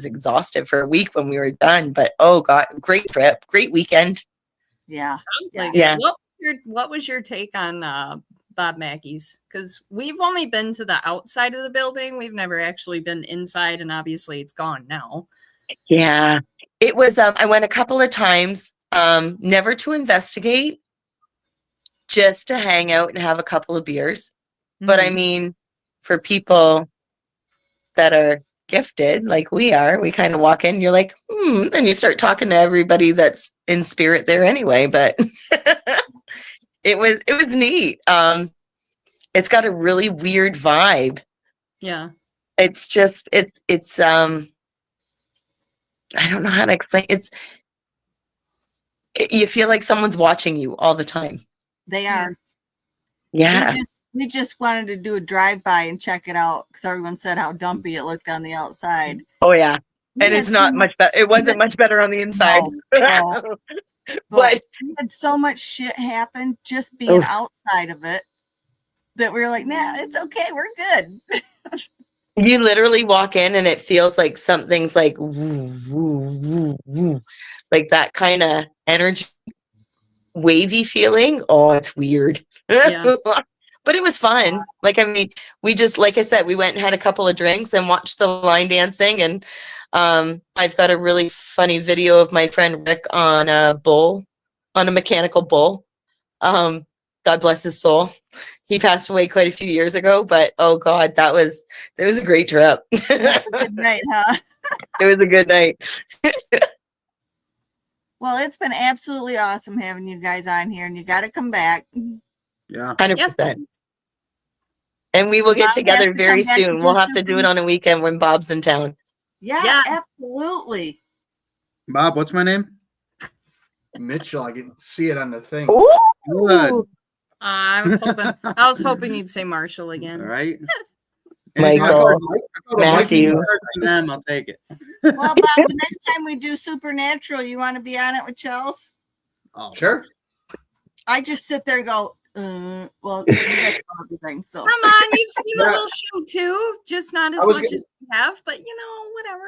E: exhausted for a week when we were done, but oh God, great trip, great weekend.
C: Yeah.
A: sounds like
E: Yeah.
A: it. What was your take on Bob Mackey's? Because we've only been to the outside of the building. We've never actually been inside, and obviously it's gone now.
E: Yeah. It was I went a couple of times, never to investigate, just to hang out and have a couple of beers. But I
A: Mhm.
E: mean, for people that are gifted like we are, we kind of walk in, you're like, and you start talking to everybody that's in spirit there anyway. But it was neat. It's got a really weird vibe.
A: Yeah.
E: It's just it's I don't know how to explain. You feel like someone's watching you all the time.
C: They are.
E: Yeah.
C: We just wanted to do a drive-by and check it out because everyone said how dumpy it looked on the outside.
E: Oh yeah.
C: We
E: And
C: had
E: it's not
C: so
E: much better. It wasn't much better on the inside.
C: No.
E: But
C: But we had so much shit happen just being
E: Oof.
C: outside of it that we were like, nah, it's okay, we're good.
E: you literally walk in and it feels like something's like woo, woo, woo, woo. Like that kind of energy wavy feeling. Oh, it's weird.
A: Yeah.
E: But it was fun. Like I mean, we just like I said, we went and had a couple of drinks and watched the line dancing. And I've got a really funny video of my friend Rick on a mechanical bull. God bless his soul. He passed away quite a few years ago, but oh God, it was a great trip.
C: Good night, huh?
E: It was a good night.
C: Well, it's been absolutely awesome having you guys on here, and you got to come back.
D: Yeah.
E: 100%. And we will get
C: Bob has
E: together
C: to
E: very
C: come back to
E: soon.
C: do
E: We'll have to
C: super-
E: do it on a weekend when Bob's in town.
C: Yeah,
A: Yeah.
C: absolutely.
D: Bob, what's my name?
B: Mitchell, I can see it on the thing.
D: Good.
A: I was hoping you'd say Marshall
D: All
A: again.
D: right.
E: Michael.
B: I call it
E: Matthew.
D: Them, I'll take it.
C: Well, Bob, the next time we do Supernatural, you want to be on it with Chelsea?
D: Oh,
B: Sure.
C: I just sit there and go, well, you guys know everything. So
A: Come on, you've seen the
B: Yeah.
A: whole show too, just not as
B: I was
A: much
B: gonna-
A: as we have, but whatever.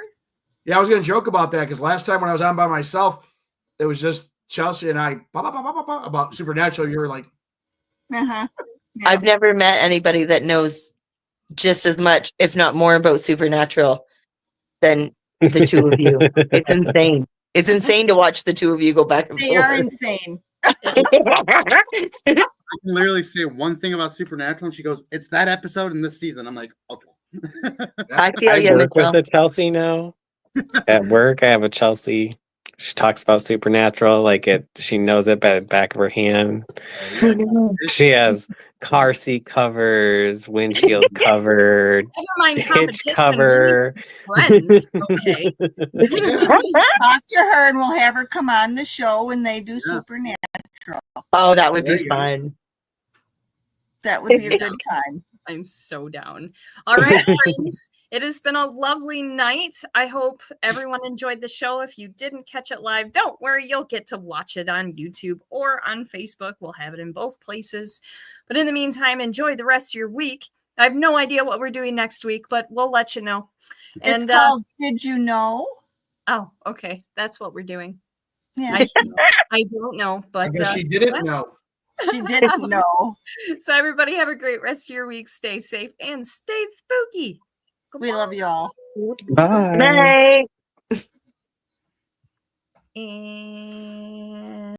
B: Yeah, I was going to joke about that because last time when I was on by myself, it was just Chelsea and I about Supernatural. You were like,
C: yeah.
E: I've never met anybody that knows just as much, if not more, about Supernatural than the two of you. It's insane. It's insane to watch the two of you go back and
C: They are
E: forth.
C: insane.
D: I can literally say one thing about Supernatural, and she goes, "It's that episode in this season." I'm like, okay.
E: I feel
F: I
E: you,
F: work with
E: Mitchell.
F: a Chelsea now. At work, I have a Chelsea. She talks about Supernatural like she knows it by the back of her hand. She has car seat covers, windshield cover,
A: Never mind
F: hitch
A: competition.
F: cover.
A: Friends. Okay.
C: Talk to her and we'll have her come on the show when they do
D: Yeah.
C: Supernatural.
E: Oh, that would
B: There
E: be
B: you go.
E: fun.
C: That would be a good time.
A: I'm so down. All right, friends. I'm so down. All right, friends. It has been a lovely night. I hope everyone enjoyed the show. If you didn't catch it live, don't worry. You'll get to watch it on YouTube or on Facebook. We'll have it in both places. But in the meantime, enjoy the rest of your week. I have no idea what we're doing next week, but we'll let you know.
C: It's called Did You Know?
A: Oh, okay. That's what we're doing.
C: Yeah.
A: I don't know, but
B: I guess she didn't know.
C: She didn't know.
A: So everybody have a great rest of your week. Stay safe and stay spooky.
C: We love you all.
F: Bye.
E: Bye.
A: And